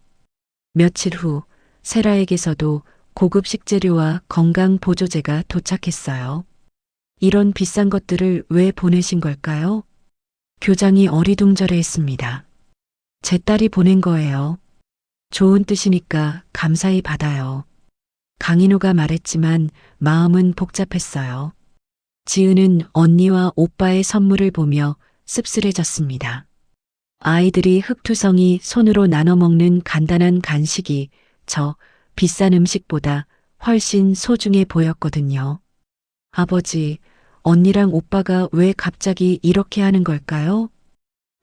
며칠 후 세라에게서도 고급 식재료와 건강 보조제가 도착했어요. 이런 비싼 것들을 왜 보내신 걸까요? 교장이 어리둥절해했습니다. 제 딸이 보낸 거예요. 좋은 뜻이니까 감사히 받아요. 강인호가 말했지만 마음은 복잡했어요. 지은은 언니와 오빠의 선물을 보며 씁쓸해졌습니다. 아이들이 흙투성이 손으로 나눠 먹는 간단한 간식이 저 비싼 음식보다 훨씬 소중해 보였거든요. 아버지, 언니랑 오빠가 왜 갑자기 이렇게 하는 걸까요?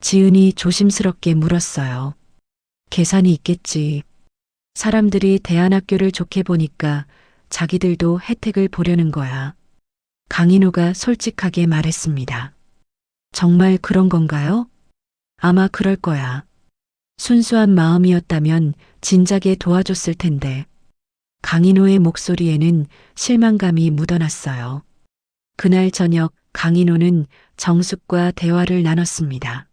지은이 조심스럽게 물었어요. 계산이 있겠지. 사람들이 대안학교를 좋게 보니까 자기들도 혜택을 보려는 거야. 강인호가 솔직하게 말했습니다. 정말 그런 건가요? 아마 그럴 거야. 순수한 마음이었다면 진작에 도와줬을 텐데. 강인호의 목소리에는 실망감이 묻어났어요. 그날 저녁 강인호는 정숙과 대화를 나눴습니다.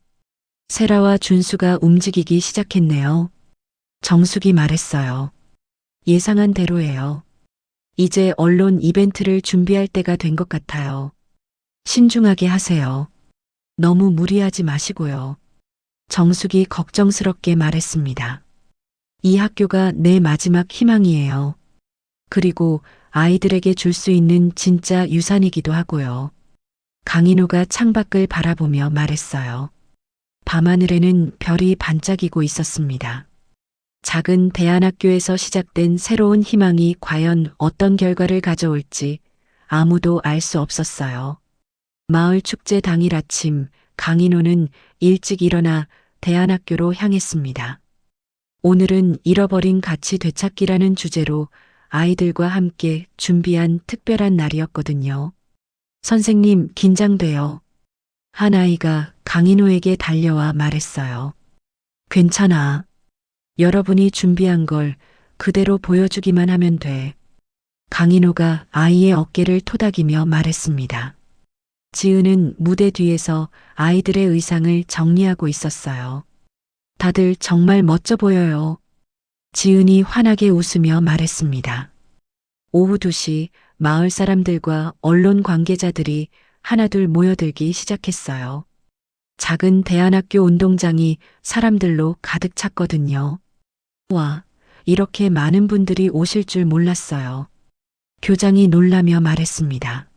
세라와 준수가 움직이기 시작했네요. 정숙이 말했어요. 예상한 대로예요. 이제 언론 이벤트를 준비할 때가 된 것 같아요. 신중하게 하세요. 너무 무리하지 마시고요. 정숙이 걱정스럽게 말했습니다. 이 학교가 내 마지막 희망이에요. 그리고 아이들에게 줄 수 있는 진짜 유산이기도 하고요. 강인호가 창밖을 바라보며 말했어요. 밤하늘에는 별이 반짝이고 있었습니다. 작은 대안학교에서 시작된 새로운 희망이 과연 어떤 결과를 가져올지 아무도 알 수 없었어요. 마을 축제 당일 아침 강인호는 일찍 일어나 대안학교로 향했습니다. 오늘은 잃어버린 가치 되찾기라는 주제로 아이들과 함께 준비한 특별한 날이었거든요. 선생님, 긴장돼요. 한 아이가 강인호에게 달려와 말했어요. 괜찮아. 여러분이 준비한 걸 그대로 보여주기만 하면 돼. 강인호가 아이의 어깨를 토닥이며 말했습니다. 지은은 무대 뒤에서 아이들의 의상을 정리하고 있었어요. 다들 정말 멋져 보여요. 지은이 환하게 웃으며 말했습니다. 오후 2시 마을 사람들과 언론 관계자들이 하나둘 모여들기 시작했어요. 작은 대안학교 운동장이 사람들로 가득 찼거든요. 와, 이렇게 많은 분들이 오실 줄 몰랐어요. 교장이 놀라며 말했습니다.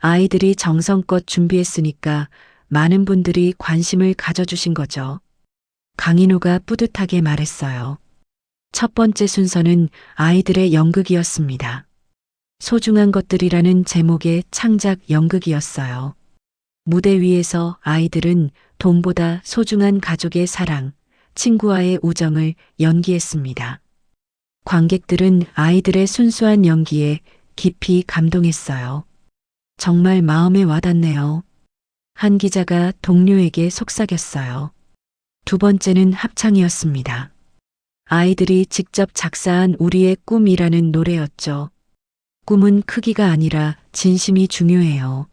아이들이 정성껏 준비했으니까 많은 분들이 관심을 가져주신 거죠. 강인호가 뿌듯하게 말했어요. 첫 번째 순서는 아이들의 연극이었습니다. 소중한 것들이라는 제목의 창작 연극이었어요. 무대 위에서 아이들은 돈보다 소중한 가족의 사랑, 친구와의 우정을 연기했습니다. 관객들은 아이들의 순수한 연기에 깊이 감동했어요. 정말 마음에 와닿네요. 한 기자가 동료에게 속삭였어요. 두 번째는 합창이었습니다. 아이들이 직접 작사한 우리의 꿈이라는 노래였죠. 꿈은 크기가 아니라 진심이 중요해요.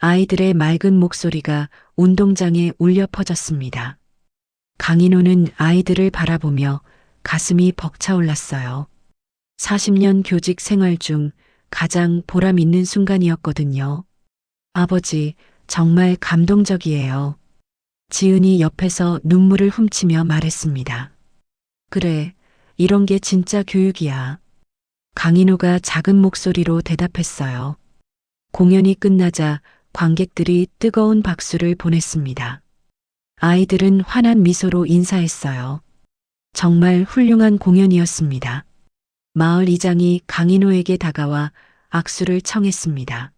아이들의 맑은 목소리가 운동장에 울려 퍼졌습니다. 강인호는 아이들을 바라보며 가슴이 벅차올랐어요. 40년 교직 생활 중 가장 보람 있는 순간이었거든요. 아버지, 정말 감동적이에요. 지은이 옆에서 눈물을 훔치며 말했습니다. 그래, 이런 게 진짜 교육이야. 강인호가 작은 목소리로 대답했어요. 공연이 끝나자 관객들이 뜨거운 박수를 보냈습니다. 아이들은 환한 미소로 인사했어요. 정말 훌륭한 공연이었습니다. 마을 이장이 강인호에게 다가와 악수를 청했습니다.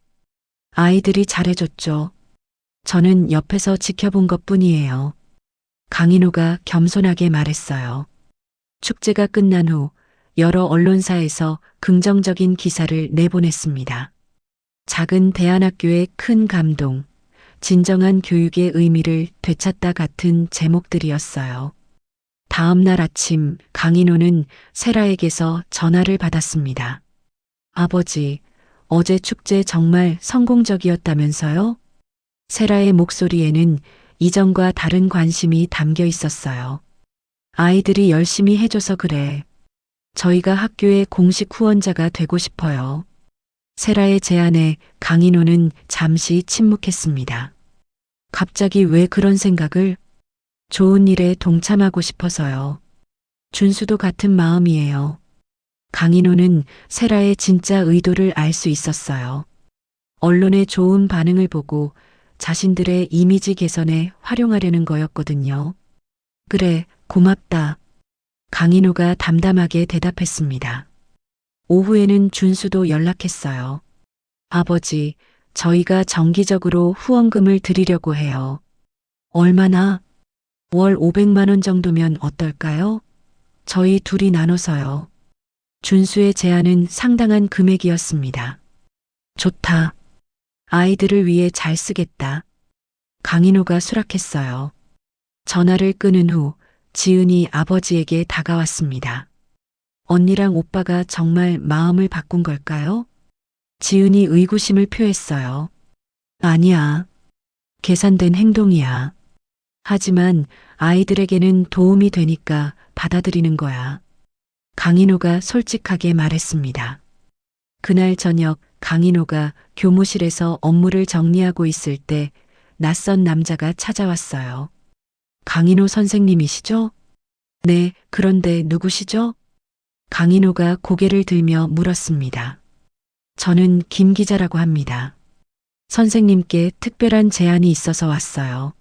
아이들이 잘해줬죠. 저는 옆에서 지켜본 것뿐이에요. 강인호가 겸손하게 말했어요. 축제가 끝난 후 여러 언론사에서 긍정적인 기사를 내보냈습니다. 작은 대안학교의 큰 감동, 진정한 교육의 의미를 되찾다 같은 제목들이었어요. 다음 날 아침 강인호는 세라에게서 전화를 받았습니다. 아버지, 어제 축제 정말 성공적이었다면서요? 세라의 목소리에는 이전과 다른 관심이 담겨 있었어요. 아이들이 열심히 해줘서 그래. 저희가 학교의 공식 후원자가 되고 싶어요. 세라의 제안에 강인호는 잠시 침묵했습니다. 갑자기 왜 그런 생각을? 좋은 일에 동참하고 싶어서요. 준수도 같은 마음이에요. 강인호는 세라의 진짜 의도를 알 수 있었어요. 언론의 좋은 반응을 보고 자신들의 이미지 개선에 활용하려는 거였거든요. 그래, 고맙다. 강인호가 담담하게 대답했습니다. 오후에는 준수도 연락했어요. 아버지, 저희가 정기적으로 후원금을 드리려고 해요. 얼마나? 월 500만 원 정도면 어떨까요? 저희 둘이 나눠서요. 준수의 제안은 상당한 금액이었습니다. 좋다. 아이들을 위해 잘 쓰겠다. 강인호가 수락했어요. 전화를 끊은 후 지은이 아버지에게 다가왔습니다. 언니랑 오빠가 정말 마음을 바꾼 걸까요? 지은이 의구심을 표했어요. 아니야. 계산된 행동이야. 하지만 아이들에게는 도움이 되니까 받아들이는 거야. 강인호가 솔직하게 말했습니다. 그날 저녁 강인호가 교무실에서 업무를 정리하고 있을 때 낯선 남자가 찾아왔어요. 강인호 선생님이시죠? 네, 그런데 누구시죠? 강인호가 고개를 들며 물었습니다. 저는 김 기자라고 합니다. 선생님께 특별한 제안이 있어서 왔어요.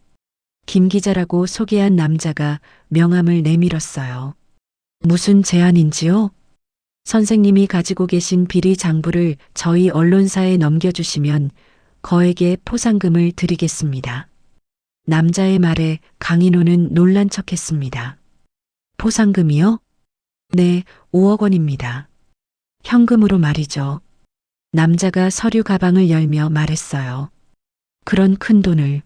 김 기자라고 소개한 남자가 명함을 내밀었어요. 무슨 제안인지요? 선생님이 가지고 계신 비리 장부를 저희 언론사에 넘겨주시면 거액의 포상금을 드리겠습니다. 남자의 말에 강인호는 놀란 척했습니다. 포상금이요? 네, 5억 원입니다. 현금으로 말이죠. 남자가 서류 가방을 열며 말했어요. 그런 큰 돈을.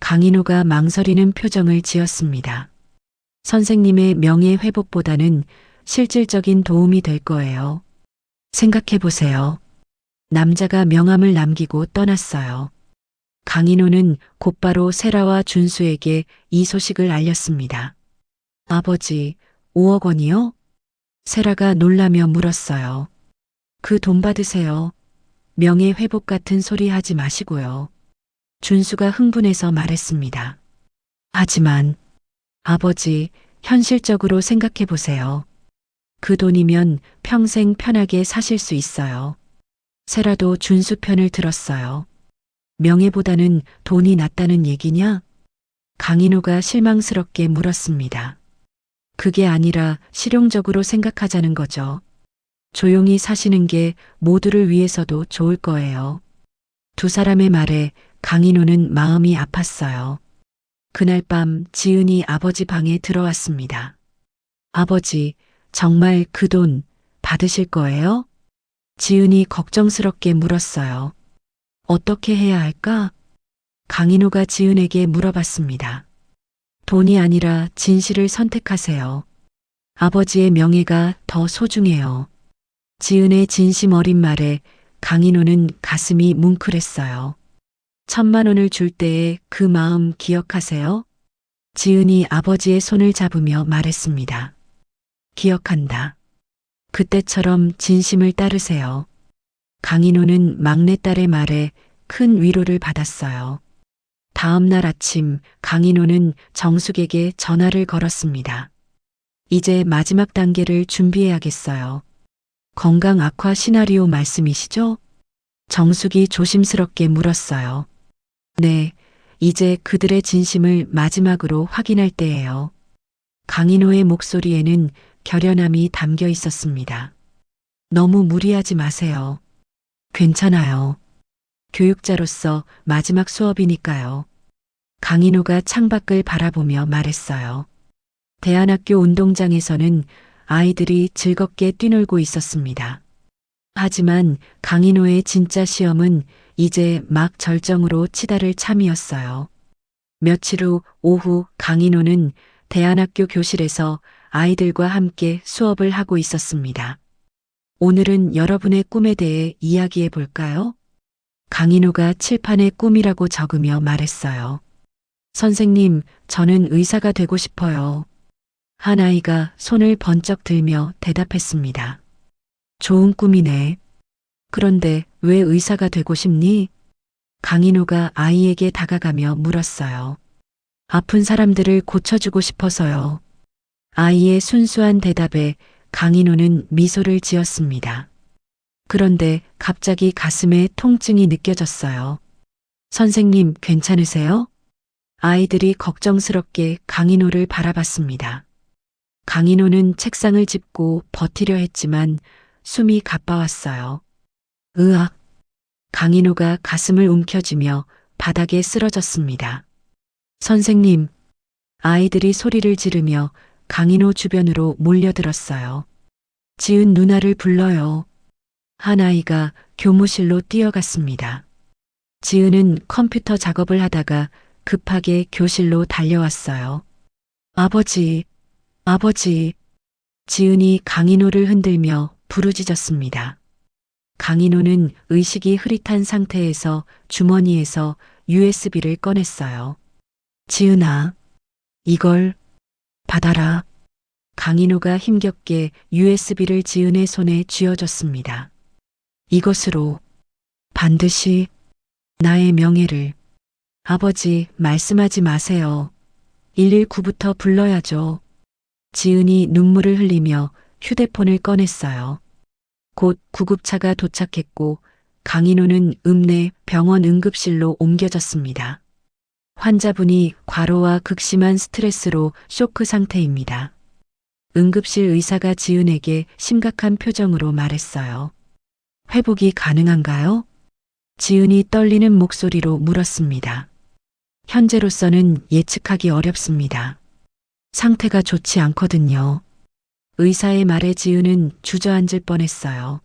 강인호가 망설이는 표정을 지었습니다. 선생님의 명예 회복보다는 실질적인 도움이 될 거예요. 생각해 보세요. 남자가 명함을 남기고 떠났어요. 강인호는 곧바로 세라와 준수에게 이 소식을 알렸습니다. 아버지, 5억 원이요? 세라가 놀라며 물었어요. 그 돈 받으세요. 명예 회복 같은 소리 하지 마시고요. 준수가 흥분해서 말했습니다. 하지만 아버지, 현실적으로 생각해 보세요. 그 돈이면 평생 편하게 사실 수 있어요. 세라도 준수 편을 들었어요. 명예보다는 돈이 낫다는 얘기냐? 강인호가 실망스럽게 물었습니다. 그게 아니라 실용적으로 생각하자는 거죠. 조용히 사시는 게 모두를 위해서도 좋을 거예요. 두 사람의 말에 강인호는 마음이 아팠어요. 그날 밤 지은이 아버지 방에 들어왔습니다. 아버지, 정말 그 돈 받으실 거예요? 지은이 걱정스럽게 물었어요. 어떻게 해야 할까? 강인호가 지은에게 물어봤습니다. 돈이 아니라 진실을 선택하세요. 아버지의 명예가 더 소중해요. 지은의 진심 어린 말에 강인호는 가슴이 뭉클했어요. 1,000만 원을 줄 때의 그 마음 기억하세요? 지은이 아버지의 손을 잡으며 말했습니다. 기억한다. 그때처럼 진심을 따르세요. 강인호는 막내딸의 말에 큰 위로를 받았어요. 다음 날 아침 강인호는 정숙에게 전화를 걸었습니다. 이제 마지막 단계를 준비해야겠어요. 건강 악화 시나리오 말씀이시죠? 정숙이 조심스럽게 물었어요. 네, 이제 그들의 진심을 마지막으로 확인할 때예요. 강인호의 목소리에는 결연함이 담겨 있었습니다. 너무 무리하지 마세요. 괜찮아요. 교육자로서 마지막 수업이니까요. 강인호가 창밖을 바라보며 말했어요. 대안학교 운동장에서는 아이들이 즐겁게 뛰놀고 있었습니다. 하지만 강인호의 진짜 시험은 이제 막 절정으로 치달을 참이었어요. 며칠 후 오후 강인호는 대안학교 교실에서 아이들과 함께 수업을 하고 있었습니다. 오늘은 여러분의 꿈에 대해 이야기해 볼까요? 강인호가 칠판에 꿈이라고 적으며 말했어요. 선생님, 저는 의사가 되고 싶어요. 한 아이가 손을 번쩍 들며 대답했습니다. 좋은 꿈이네. 그런데 왜 의사가 되고 싶니? 강인호가 아이에게 다가가며 물었어요. 아픈 사람들을 고쳐주고 싶어서요. 아이의 순수한 대답에 강인호는 미소를 지었습니다. 그런데 갑자기 가슴에 통증이 느껴졌어요. 선생님, 괜찮으세요? 아이들이 걱정스럽게 강인호를 바라봤습니다. 강인호는 책상을 짚고 버티려 했지만 숨이 가빠왔어요. 으악! 강인호가 가슴을 움켜쥐며 바닥에 쓰러졌습니다. 선생님! 아이들이 소리를 지르며 강인호 주변으로 몰려들었어요. 지은 누나를 불러요. 한 아이가 교무실로 뛰어갔습니다. 지은은 컴퓨터 작업을 하다가 급하게 교실로 달려왔어요. 아버지, 아버지. 지은이 강인호를 흔들며 부르짖었습니다. 강인호는 의식이 흐릿한 상태에서 주머니에서 USB를 꺼냈어요. 지은아, 이걸 받아라. 강인호가 힘겹게 USB를 지은의 손에 쥐어줬습니다. 이것으로 반드시 나의 명예를. 아버지, 말씀하지 마세요. 119부터 불러야죠. 지은이 눈물을 흘리며 휴대폰을 꺼냈어요. 곧 구급차가 도착했고 강인호는 읍내 병원 응급실로 옮겨졌습니다. 환자분이 과로와 극심한 스트레스로 쇼크 상태입니다. 응급실 의사가 지은에게 심각한 표정으로 말했어요. 회복이 가능한가요? 지은이 떨리는 목소리로 물었습니다. 현재로서는 예측하기 어렵습니다. 상태가 좋지 않거든요. 의사의 말에 지은은 주저앉을 뻔했어요.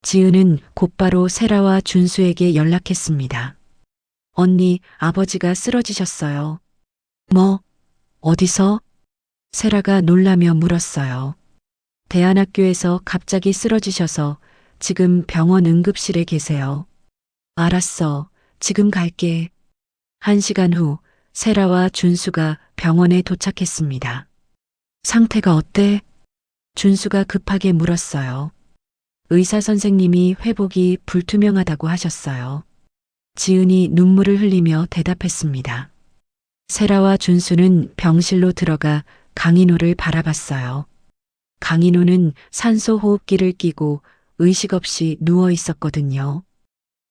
지은은 곧바로 세라와 준수에게 연락했습니다. 언니, 아버지가 쓰러지셨어요. 뭐? 어디서? 세라가 놀라며 물었어요. 대안학교에서 갑자기 쓰러지셔서 지금 병원 응급실에 계세요. 알았어. 지금 갈게. 1시간 후 세라와 준수가 병원에 도착했습니다. 상태가 어때? 준수가 급하게 물었어요. 의사 선생님이 회복이 불투명하다고 하셨어요. 지은이 눈물을 흘리며 대답했습니다. 세라와 준수는 병실로 들어가 강인호를 바라봤어요. 강인호는 산소 호흡기를 끼고 의식 없이 누워 있었거든요.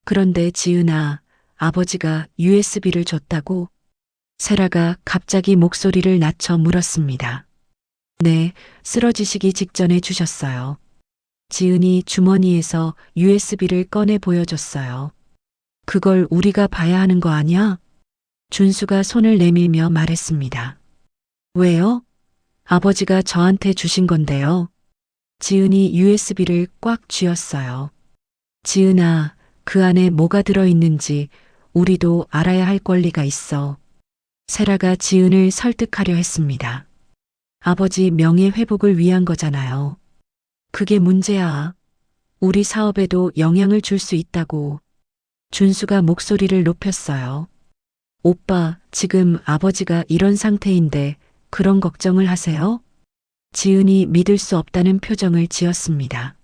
그런데 지은아, 아버지가 USB를 줬다고? 세라가 갑자기 목소리를 낮춰 물었습니다. 네, 쓰러지시기 직전에 주셨어요. 지은이 주머니에서 USB를 꺼내 보여줬어요. 그걸 우리가 봐야 하는 거 아니야? 준수가 손을 내밀며 말했습니다. 왜요? 아버지가 저한테 주신 건데요. 지은이 USB를 꽉 쥐었어요. 지은아, 그 안에 뭐가 들어있는지 우리도 알아야 할 권리가 있어. 세라가 지은을 설득하려 했습니다. 아버지 명예 회복을 위한 거잖아요. 그게 문제야. 우리 사업에도 영향을 줄 수 있다고. 준수가 목소리를 높였어요. 오빠, 지금 아버지가 이런 상태인데 그런 걱정을 하세요? 지은이 믿을 수 없다는 표정을 지었습니다.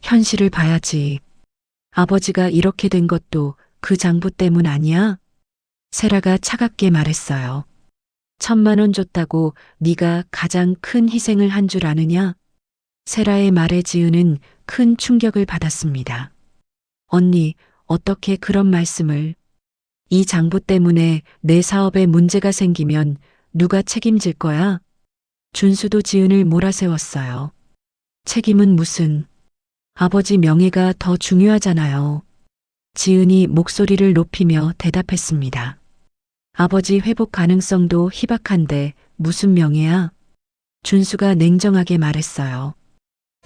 현실을 봐야지. 아버지가 이렇게 된 것도 그 장부 때문 아니야? 세라가 차갑게 말했어요. 1,000만 원 줬다고 네가 가장 큰 희생을 한 줄 아느냐? 세라의 말에 지은은 큰 충격을 받았습니다. 언니, 어떻게 그런 말씀을. 이 장부 때문에 내 사업에 문제가 생기면 누가 책임질 거야? 준수도 지은을 몰아세웠어요. 책임은 무슨. 아버지 명예가 더 중요하잖아요. 지은이 목소리를 높이며 대답했습니다. 아버지 회복 가능성도 희박한데 무슨 명예야? 준수가 냉정하게 말했어요.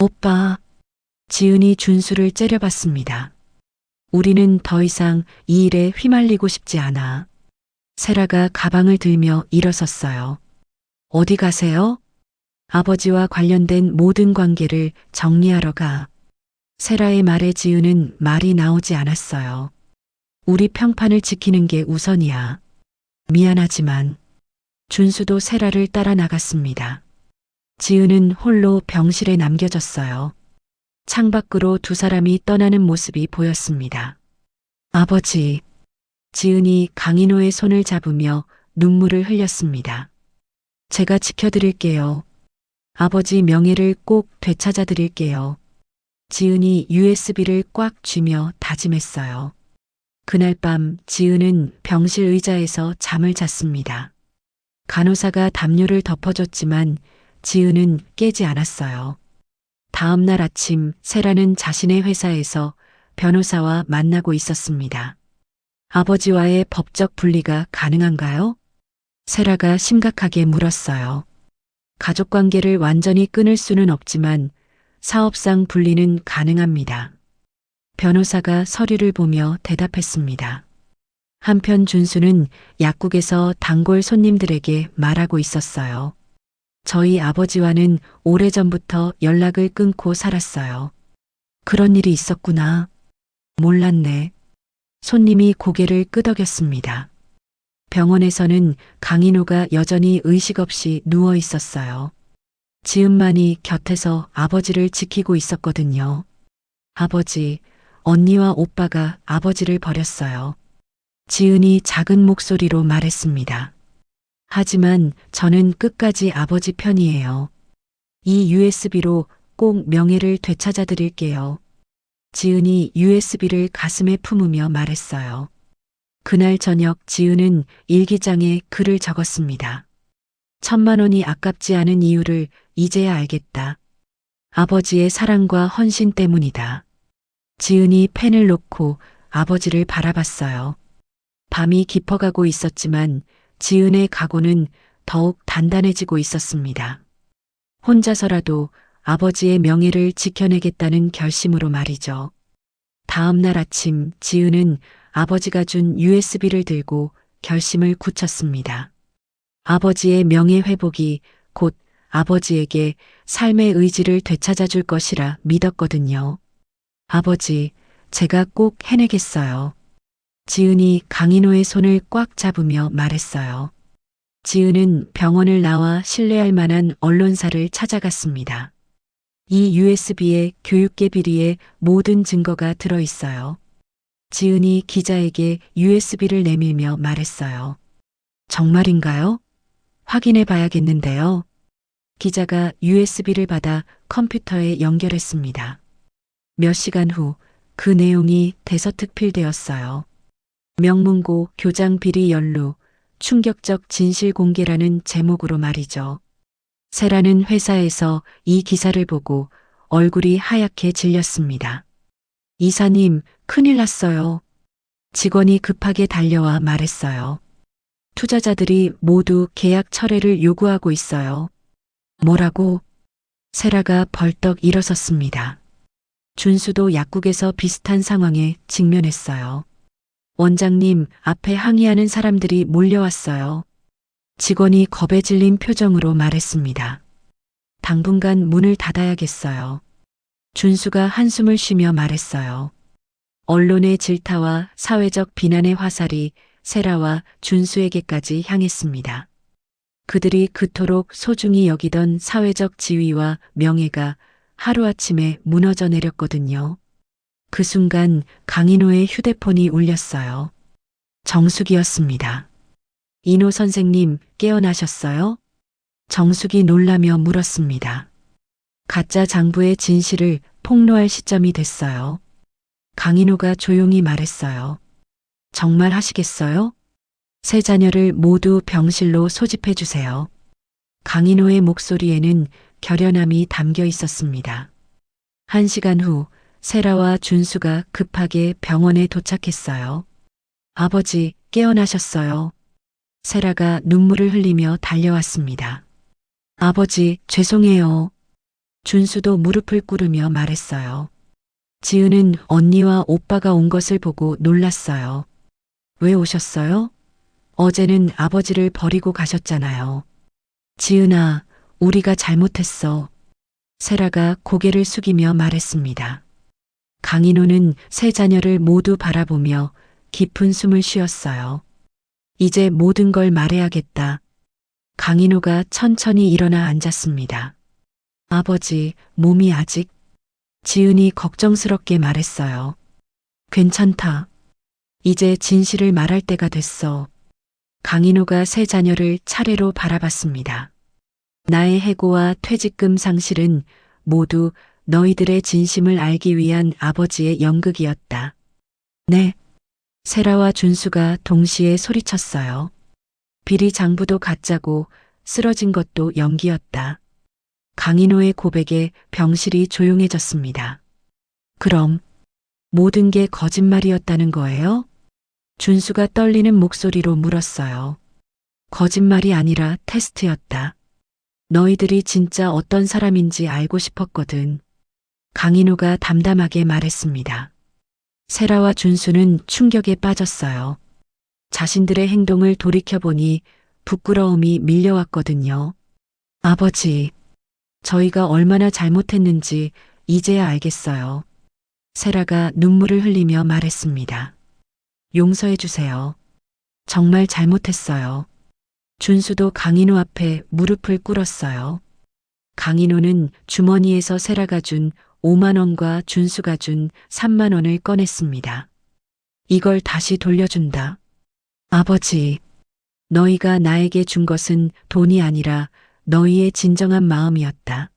오빠. 지은이 준수를 째려봤습니다. 우리는 더 이상 이 일에 휘말리고 싶지 않아. 세라가 가방을 들며 일어섰어요. 어디 가세요? 아버지와 관련된 모든 관계를 정리하러 가. 세라의 말에 지은은 말이 나오지 않았어요. 우리 평판을 지키는 게 우선이야. 미안하지만. 준수도 세라를 따라 나갔습니다. 지은은 홀로 병실에 남겨졌어요. 창밖으로 두 사람이 떠나는 모습이 보였습니다. 아버지. 지은이 강인호의 손을 잡으며 눈물을 흘렸습니다. 제가 지켜드릴게요. 아버지 명예를 꼭 되찾아 드릴게요. 지은이 USB를 꽉 쥐며 다짐했어요. 그날 밤 지은은 병실 의자에서 잠을 잤습니다. 간호사가 담요를 덮어줬지만 지은은 깨지 않았어요. 다음 날 아침 세라는 자신의 회사에서 변호사와 만나고 있었습니다. 아버지와의 법적 분리가 가능한가요? 세라가 심각하게 물었어요. 가족관계를 완전히 끊을 수는 없지만 사업상 분리는 가능합니다. 변호사가 서류를 보며 대답했습니다. 한편 준수는 약국에서 단골 손님들에게 말하고 있었어요. 저희 아버지와는 오래전부터 연락을 끊고 살았어요. 그런 일이 있었구나. 몰랐네. 손님이 고개를 끄덕였습니다. 병원에서는 강인호가 여전히 의식 없이 누워 있었어요. 지은만이 곁에서 아버지를 지키고 있었거든요. 아버지, 언니와 오빠가 아버지를 버렸어요. 지은이 작은 목소리로 말했습니다. 하지만 저는 끝까지 아버지 편이에요. 이 USB로 꼭 명예를 되찾아 드릴게요. 지은이 USB를 가슴에 품으며 말했어요. 그날 저녁 지은은 일기장에 글을 적었습니다. 1,000만 원이 아깝지 않은 이유를 이제야 알겠다. 아버지의 사랑과 헌신 때문이다. 지은이 펜을 놓고 아버지를 바라봤어요. 밤이 깊어가고 있었지만 지은의 각오는 더욱 단단해지고 있었습니다. 혼자서라도 아버지의 명예를 지켜내겠다는 결심으로 말이죠. 다음 날 아침 지은은 아버지가 준 USB를 들고 결심을 굳혔습니다. 아버지의 명예 회복이 곧 아버지에게 삶의 의지를 되찾아 줄 것이라 믿었거든요. 아버지, 제가 꼭 해내겠어요. 지은이 강인호의 손을 꽉 잡으며 말했어요. 지은은 병원을 나와 신뢰할 만한 언론사를 찾아갔습니다. 이 USB에 교육계 비리의 모든 증거가 들어 있어요. 지은이 기자에게 USB를 내밀며 말했어요. 정말인가요? 확인해 봐야겠는데요. 기자가 USB를 받아 컴퓨터에 연결했습니다. 몇 시간 후 그 내용이 대서특필되었어요. 명문고 교장 비리 연루, 충격적 진실 공개라는 제목으로 말이죠. 세라는 회사에서 이 기사를 보고 얼굴이 하얗게 질렸습니다. 이사님, 큰일 났어요. 직원이 급하게 달려와 말했어요. 투자자들이 모두 계약 철회를 요구하고 있어요. 뭐라고? 세라가 벌떡 일어섰습니다. 준수도 약국에서 비슷한 상황에 직면했어요. 원장님 앞에 항의하는 사람들이 몰려왔어요. 직원이 겁에 질린 표정으로 말했습니다. 당분간 문을 닫아야겠어요. 준수가 한숨을 쉬며 말했어요. 언론의 질타와 사회적 비난의 화살이 세라와 준수에게까지 향했습니다. 그들이 그토록 소중히 여기던 사회적 지위와 명예가 하루아침에 무너져 내렸거든요. 그 순간 강인호의 휴대폰이 울렸어요. 정숙이었습니다. 인호 선생님, 깨어나셨어요? 정숙이 놀라며 물었습니다. 가짜 장부의 진실을 폭로할 시점이 됐어요. 강인호가 조용히 말했어요. 정말 하시겠어요? 세 자녀를 모두 병실로 소집해 주세요. 강인호의 목소리에는 결연함이 담겨 있었습니다. 1시간 후 세라와 준수가 급하게 병원에 도착했어요. 아버지, 깨어나셨어요. 세라가 눈물을 흘리며 달려왔습니다. 아버지, 죄송해요. 준수도 무릎을 꿇으며 말했어요. 지은은 언니와 오빠가 온 것을 보고 놀랐어요. 왜 오셨어요? 어제는 아버지를 버리고 가셨잖아요. 지은아, 우리가 잘못했어. 세라가 고개를 숙이며 말했습니다. 강인호는 세 자녀를 모두 바라보며 깊은 숨을 쉬었어요. 이제 모든 걸 말해야겠다. 강인호가 천천히 일어나 앉았습니다. 아버지, 몸이 아직... 지은이 걱정스럽게 말했어요. 괜찮다. 이제 진실을 말할 때가 됐어. 강인호가 세 자녀를 차례로 바라봤습니다. 나의 해고와 퇴직금 상실은 모두 너희들의 진심을 알기 위한 아버지의 연극이었다. 네. 세라와 준수가 동시에 소리쳤어요. 비리 장부도 가짜고 쓰러진 것도 연기였다. 강인호의 고백에 병실이 조용해졌습니다. 그럼 모든 게 거짓말이었다는 거예요? 준수가 떨리는 목소리로 물었어요. 거짓말이 아니라 테스트였다. 너희들이 진짜 어떤 사람인지 알고 싶었거든. 강인호가 담담하게 말했습니다. 세라와 준수는 충격에 빠졌어요. 자신들의 행동을 돌이켜보니 부끄러움이 밀려왔거든요. 아버지, 저희가 얼마나 잘못했는지 이제야 알겠어요. 세라가 눈물을 흘리며 말했습니다. 용서해 주세요. 정말 잘못했어요. 준수도 강인호 앞에 무릎을 꿇었어요. 강인호는 주머니에서 세라가 준 5만 원과 준수가 준 3만 원을 꺼냈습니다. 이걸 다시 돌려준다. 아버지, 너희가 나에게 준 것은 돈이 아니라 너희의 진정한 마음이었다.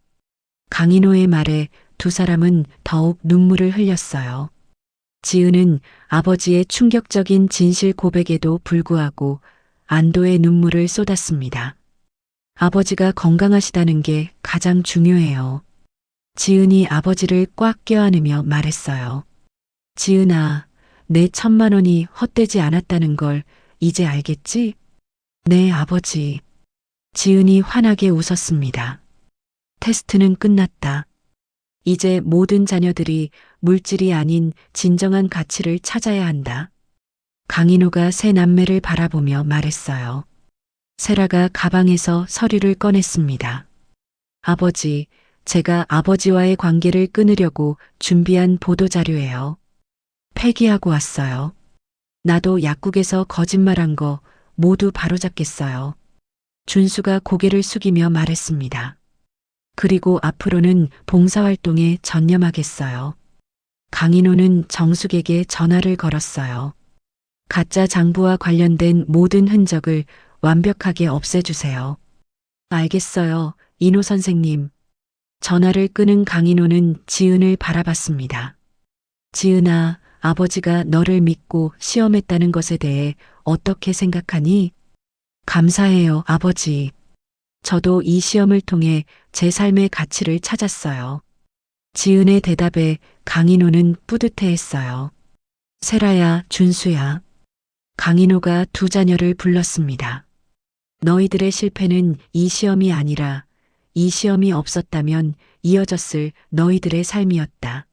강인호의 말에 두 사람은 더욱 눈물을 흘렸어요. 지은은 아버지의 충격적인 진실 고백에도 불구하고 안도의 눈물을 쏟았습니다. 아버지가 건강하시다는 게 가장 중요해요. 지은이 아버지를 꽉 껴안으며 말했어요. 지은아, 내 1,000만 원이 헛되지 않았다는 걸 이제 알겠지? 네, 아버지. 지은이 환하게 웃었습니다. 테스트는 끝났다. 이제 모든 자녀들이 물질이 아닌 진정한 가치를 찾아야 한다. 강인호가 세 남매를 바라보며 말했어요. 세라가 가방에서 서류를 꺼냈습니다. 아버지, 제가 아버지와의 관계를 끊으려고 준비한 보도자료예요. 폐기하고 왔어요. 나도 약국에서 거짓말한 거 모두 바로잡겠어요. 준수가 고개를 숙이며 말했습니다. 그리고 앞으로는 봉사활동에 전념하겠어요. 강인호는 정숙에게 전화를 걸었어요. 가짜 장부와 관련된 모든 흔적을 완벽하게 없애주세요. 알겠어요, 인호 선생님. 전화를 끊은 강인호는 지은을 바라봤습니다. 지은아, 아버지가 너를 믿고 시험했다는 것에 대해 어떻게 생각하니? 감사해요, 아버지. 저도 이 시험을 통해 제 삶의 가치를 찾았어요. 지은의 대답에 강인호는 뿌듯해했어요. 세라야, 준수야. 강인호가 두 자녀를 불렀습니다. 너희들의 실패는 이 시험이 아니라 이 시험이 없었다면 이어졌을 너희들의 삶이었다.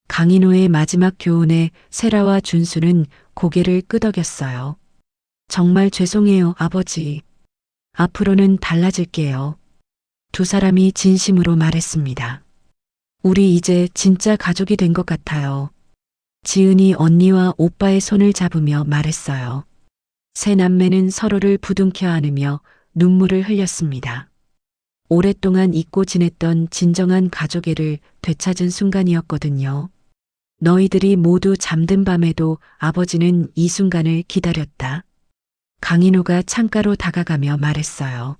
강인호의 마지막 교훈에 세라와 준수는 고개를 끄덕였어요. 정말 죄송해요, 아버지. 앞으로는 달라질게요. 두 사람이 진심으로 말했습니다. 우리 이제 진짜 가족이 된 것 같아요. 지은이 언니와 오빠의 손을 잡으며 말했어요. 세 남매는 서로를 부둥켜 안으며 눈물을 흘렸습니다. 오랫동안 잊고 지냈던 진정한 가족애를 되찾은 순간이었거든요. 너희들이 모두 잠든 밤에도 아버지는 이 순간을 기다렸다. 강인호가 창가로 다가가며 말했어요.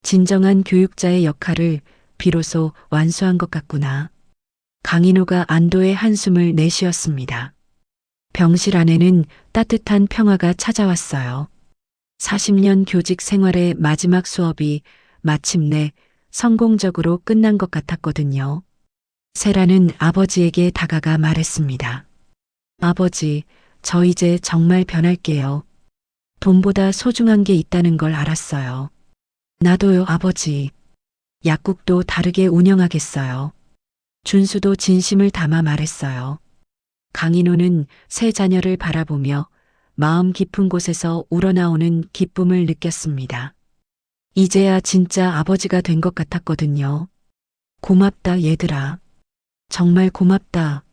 진정한 교육자의 역할을 비로소 완수한 것 같구나. 강인호가 안도의 한숨을 내쉬었습니다. 병실 안에는 따뜻한 평화가 찾아왔어요. 40년 교직 생활의 마지막 수업이 마침내 성공적으로 끝난 것 같았거든요. 세라는 아버지에게 다가가 말했습니다. 아버지, 저 이제 정말 변할게요. 돈보다 소중한 게 있다는 걸 알았어요. 나도요, 아버지. 약국도 다르게 운영하겠어요. 준수도 진심을 담아 말했어요. 강인호는 세 자녀를 바라보며 마음 깊은 곳에서 우러나오는 기쁨을 느꼈습니다. 이제야 진짜 아버지가 된 것 같았거든요. 고맙다, 얘들아. 정말 고맙다.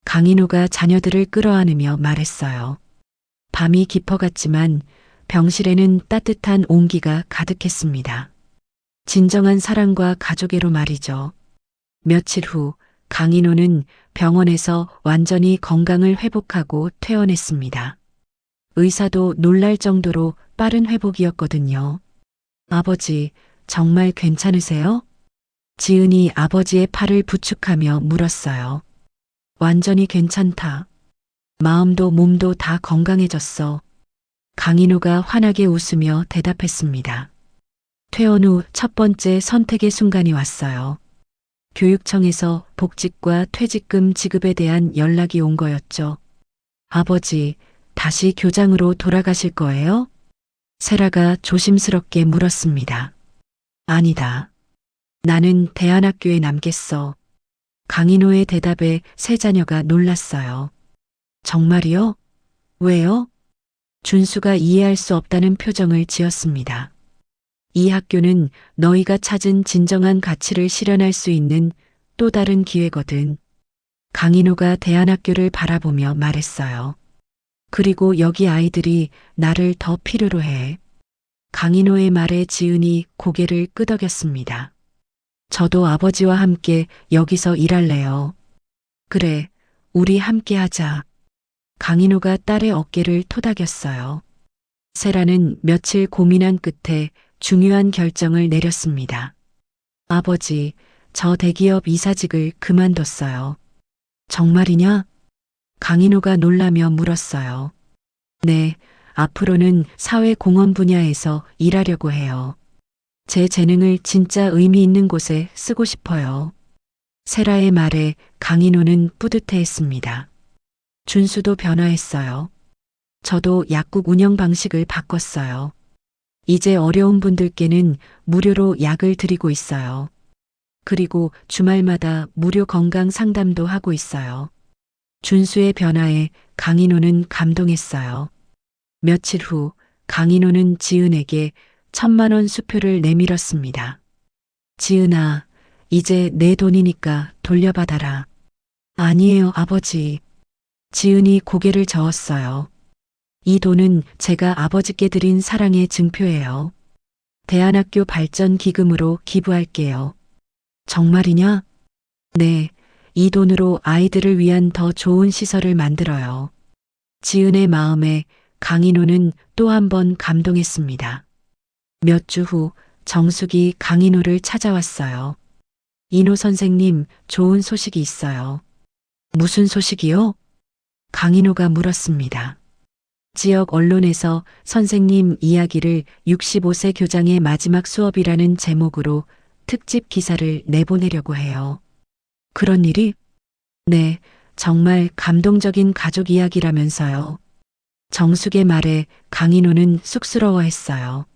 강인호가 자녀들을 끌어안으며 말했어요. 밤이 깊어갔지만 병실에는 따뜻한 온기가 가득했습니다. 진정한 사랑과 가족애로 말이죠. 며칠 후 강인호는 병원에서 완전히 건강을 회복하고 퇴원했습니다. 의사도 놀랄 정도로 빠른 회복이었거든요. 아버지, 정말 괜찮으세요? 지은이 아버지의 팔을 부축하며 물었어요. 완전히 괜찮다. 마음도 몸도 다 건강해졌어. 강인호가 환하게 웃으며 대답했습니다. 퇴원 후 첫 번째 선택의 순간이 왔어요. 교육청에서 복직과 퇴직금 지급에 대한 연락이 온 거였죠. 아버지, 다시 교장으로 돌아가실 거예요? 세라가 조심스럽게 물었습니다. 아니다. 나는 대안학교에 남겠어. 강인호의 대답에 세 자녀가 놀랐어요. 정말이요? 왜요? 준수가 이해할 수 없다는 표정을 지었습니다. 이 학교는 너희가 찾은 진정한 가치를 실현할 수 있는 또 다른 기회거든. 강인호가 대안학교를 바라보며 말했어요. 그리고 여기 아이들이 나를 더 필요로 해. 강인호의 말에 지은이 고개를 끄덕였습니다. 저도 아버지와 함께 여기서 일할래요. 그래, 우리 함께 하자. 강인호가 딸의 어깨를 토닥였어요. 세라는 며칠 고민한 끝에 중요한 결정을 내렸습니다. 아버지, 저 대기업 이사직을 그만뒀어요. 정말이냐? 강인호가 놀라며 물었어요. 네, 앞으로는 사회공헌 분야에서 일하려고 해요. 제 재능을 진짜 의미 있는 곳에 쓰고 싶어요. 세라의 말에 강인호는 뿌듯해했습니다. 준수도 변화했어요. 저도 약국 운영 방식을 바꿨어요. 이제 어려운 분들께는 무료로 약을 드리고 있어요. 그리고 주말마다 무료 건강 상담도 하고 있어요. 준수의 변화에 강인호는 감동했어요. 며칠 후 강인호는 지은에게 1,000만 원 수표를 내밀었습니다. 지은아, 이제 내 돈이니까 돌려받아라. 아니에요, 아버지. 지은이 고개를 저었어요. 이 돈은 제가 아버지께 드린 사랑의 증표예요. 대안학교 발전 기금으로 기부할게요. 정말이냐? 네, 이 돈으로 아이들을 위한 더 좋은 시설을 만들어요. 지은의 마음에 강인호는 또 한 번 감동했습니다. 몇 주 후 정숙이 강인호를 찾아왔어요. 인호 선생님, 좋은 소식이 있어요. 무슨 소식이요? 강인호가 물었습니다. 지역 언론에서 선생님 이야기를 65세 교장의 마지막 수업이라는 제목으로 특집 기사를 내보내려고 해요. 그런 일이? 네, 정말 감동적인 가족 이야기라면서요. 정숙의 말에 강인호는 쑥스러워했어요.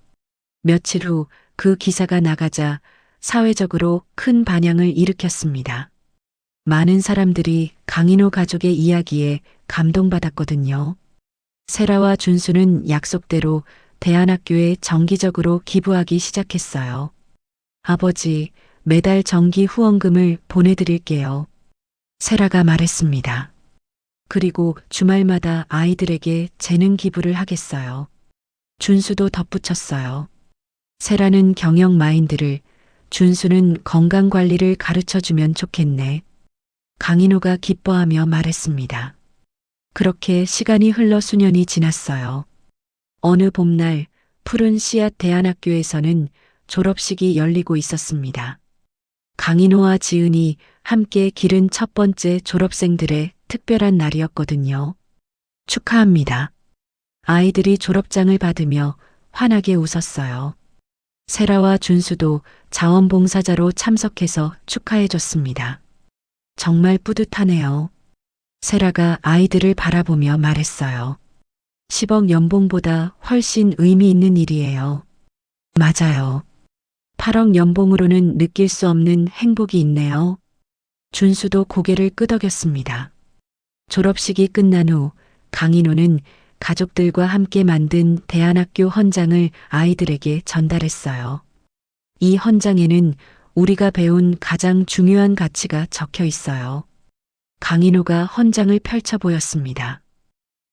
며칠 후 그 기사가 나가자 사회적으로 큰 반향을 일으켰습니다. 많은 사람들이 강인호 가족의 이야기에 감동받았거든요. 세라와 준수는 약속대로 대안학교에 정기적으로 기부하기 시작했어요. 아버지, 매달 정기 후원금을 보내드릴게요. 세라가 말했습니다. 그리고 주말마다 아이들에게 재능 기부를 하겠어요. 준수도 덧붙였어요. 세라는 경영 마인드를, 준수는 건강 관리를 가르쳐 주면 좋겠네. 강인호가 기뻐하며 말했습니다. 그렇게 시간이 흘러 수년이 지났어요. 어느 봄날 푸른 씨앗 대안학교에서는 졸업식이 열리고 있었습니다. 강인호와 지은이 함께 기른 첫 번째 졸업생들의 특별한 날이었거든요. 축하합니다. 아이들이 졸업장을 받으며 환하게 웃었어요. 세라와 준수도 자원봉사자로 참석해서 축하해줬습니다. 정말 뿌듯하네요. 세라가 아이들을 바라보며 말했어요. 10억 연봉보다 훨씬 의미 있는 일이에요. 맞아요. 8억 연봉으로는 느낄 수 없는 행복이 있네요. 준수도 고개를 끄덕였습니다. 졸업식이 끝난 후 강인호는 가족들과 함께 만든 대안학교 헌장을 아이들에게 전달했어요. 이 헌장에는 우리가 배운 가장 중요한 가치가 적혀 있어요. 강인호가 헌장을 펼쳐 보였습니다.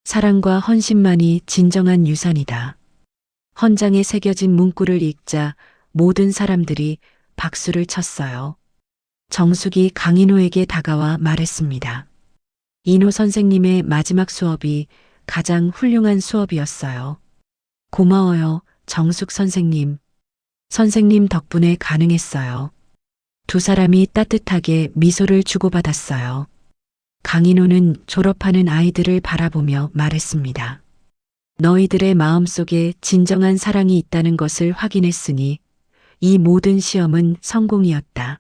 사랑과 헌신만이 진정한 유산이다. 헌장에 새겨진 문구를 읽자 모든 사람들이 박수를 쳤어요. 정숙이 강인호에게 다가와 말했습니다. 인호 선생님의 마지막 수업이 가장 훌륭한 수업이었어요. 고마워요, 정숙 선생님. 선생님 덕분에 가능했어요. 두 사람이 따뜻하게 미소를 주고받았어요. 강인호는 졸업하는 아이들을 바라보며 말했습니다. 너희들의 마음속에 진정한 사랑이 있다는 것을 확인했으니 이 모든 시험은 성공이었다.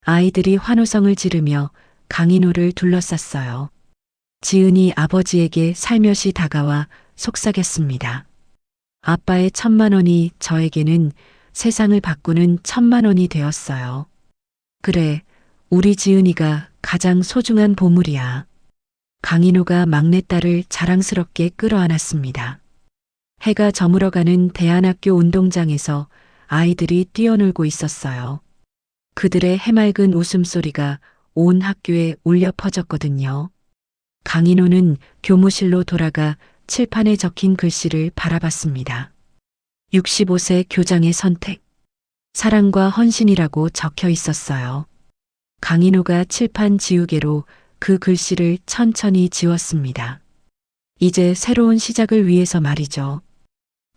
아이들이 환호성을 지르며 강인호를 둘러쌌어요. 지은이 아버지에게 살며시 다가와 속삭였습니다. 아빠의 1,000만 원이 저에게는 세상을 바꾸는 1,000만 원이 되었어요. 그래, 우리 지은이가 가장 소중한 보물이야. 강인호가 막내딸을 자랑스럽게 끌어안았습니다. 해가 저물어가는 대안학교 운동장에서 아이들이 뛰어놀고 있었어요. 그들의 해맑은 웃음소리가 온 학교에 울려 퍼졌거든요. 강인호는 교무실로 돌아가 칠판에 적힌 글씨를 바라봤습니다. 65세 교장의 선택. 사랑과 헌신이라고 적혀 있었어요. 강인호가 칠판 지우개로 그 글씨를 천천히 지웠습니다. 이제 새로운 시작을 위해서 말이죠.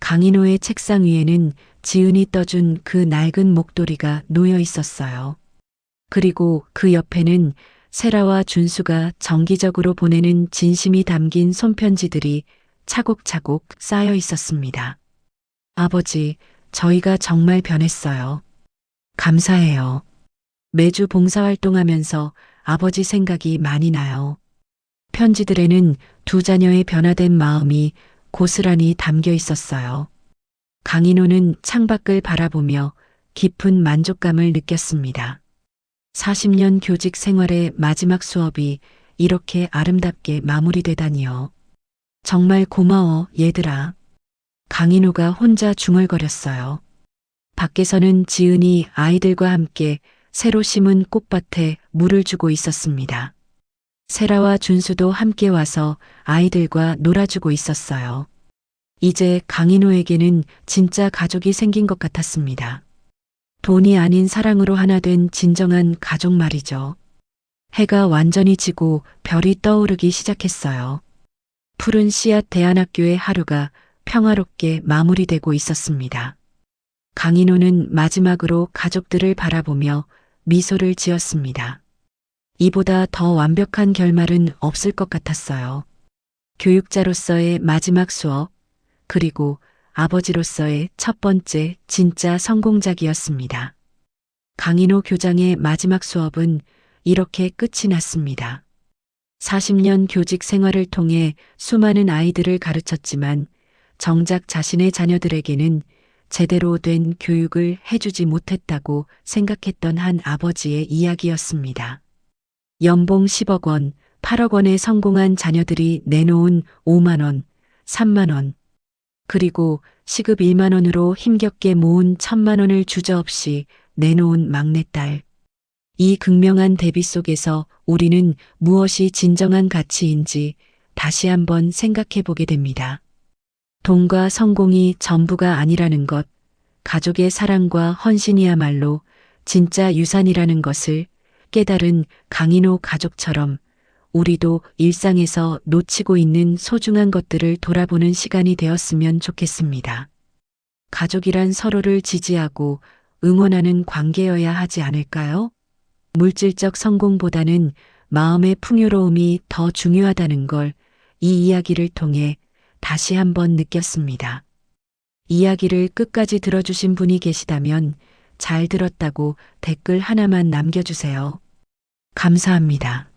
강인호의 책상 위에는 지은이 떠준 그 낡은 목도리가 놓여 있었어요. 그리고 그 옆에는 세라와 준수가 정기적으로 보내는 진심이 담긴 손편지들이 차곡차곡 쌓여 있었습니다. 아버지, 저희가 정말 변했어요. 감사해요. 매주 봉사활동하면서 아버지 생각이 많이 나요. 편지들에는 두 자녀의 변화된 마음이 고스란히 담겨 있었어요. 강인호는 창밖을 바라보며 깊은 만족감을 느꼈습니다. 40년 교직 생활의 마지막 수업이 이렇게 아름답게 마무리되다니요. 정말 고마워, 얘들아. 강인호가 혼자 중얼거렸어요. 밖에서는 지은이 아이들과 함께 새로 심은 꽃밭에 물을 주고 있었습니다. 세라와 준수도 함께 와서 아이들과 놀아주고 있었어요. 이제 강인호에게는 진짜 가족이 생긴 것 같았습니다. 돈이 아닌 사랑으로 하나 된 진정한 가족 말이죠. 해가 완전히 지고 별이 떠오르기 시작했어요. 푸른 씨앗 대안학교의 하루가 평화롭게 마무리되고 있었습니다. 강인호는 마지막으로 가족들을 바라보며 미소를 지었습니다. 이보다 더 완벽한 결말은 없을 것 같았어요. 교육자로서의 마지막 수업, 그리고 아버지로서의 첫 번째 진짜 성공작이었습니다. 강인호 교장의 마지막 수업은 이렇게 끝이 났습니다. 40년 교직 생활을 통해 수많은 아이들을 가르쳤지만 정작 자신의 자녀들에게는 제대로 된 교육을 해주지 못했다고 생각했던 한 아버지의 이야기였습니다. 연봉 10억 원, 8억 원에 성공한 자녀들이 내놓은 5만 원, 3만 원, 그리고 시급 1만 원으로 힘겹게 모은 1,000만 원을 주저없이 내놓은 막내딸. 이 극명한 대비 속에서 우리는 무엇이 진정한 가치인지 다시 한번 생각해 보게 됩니다. 돈과 성공이 전부가 아니라는 것, 가족의 사랑과 헌신이야말로 진짜 유산이라는 것을 깨달은 강인호 가족처럼 우리도 일상에서 놓치고 있는 소중한 것들을 돌아보는 시간이 되었으면 좋겠습니다. 가족이란 서로를 지지하고 응원하는 관계여야 하지 않을까요? 물질적 성공보다는 마음의 풍요로움이 더 중요하다는 걸 이 이야기를 통해 다시 한번 느꼈습니다. 이야기를 끝까지 들어주신 분이 계시다면 잘 들었다고 댓글 하나만 남겨주세요. 감사합니다.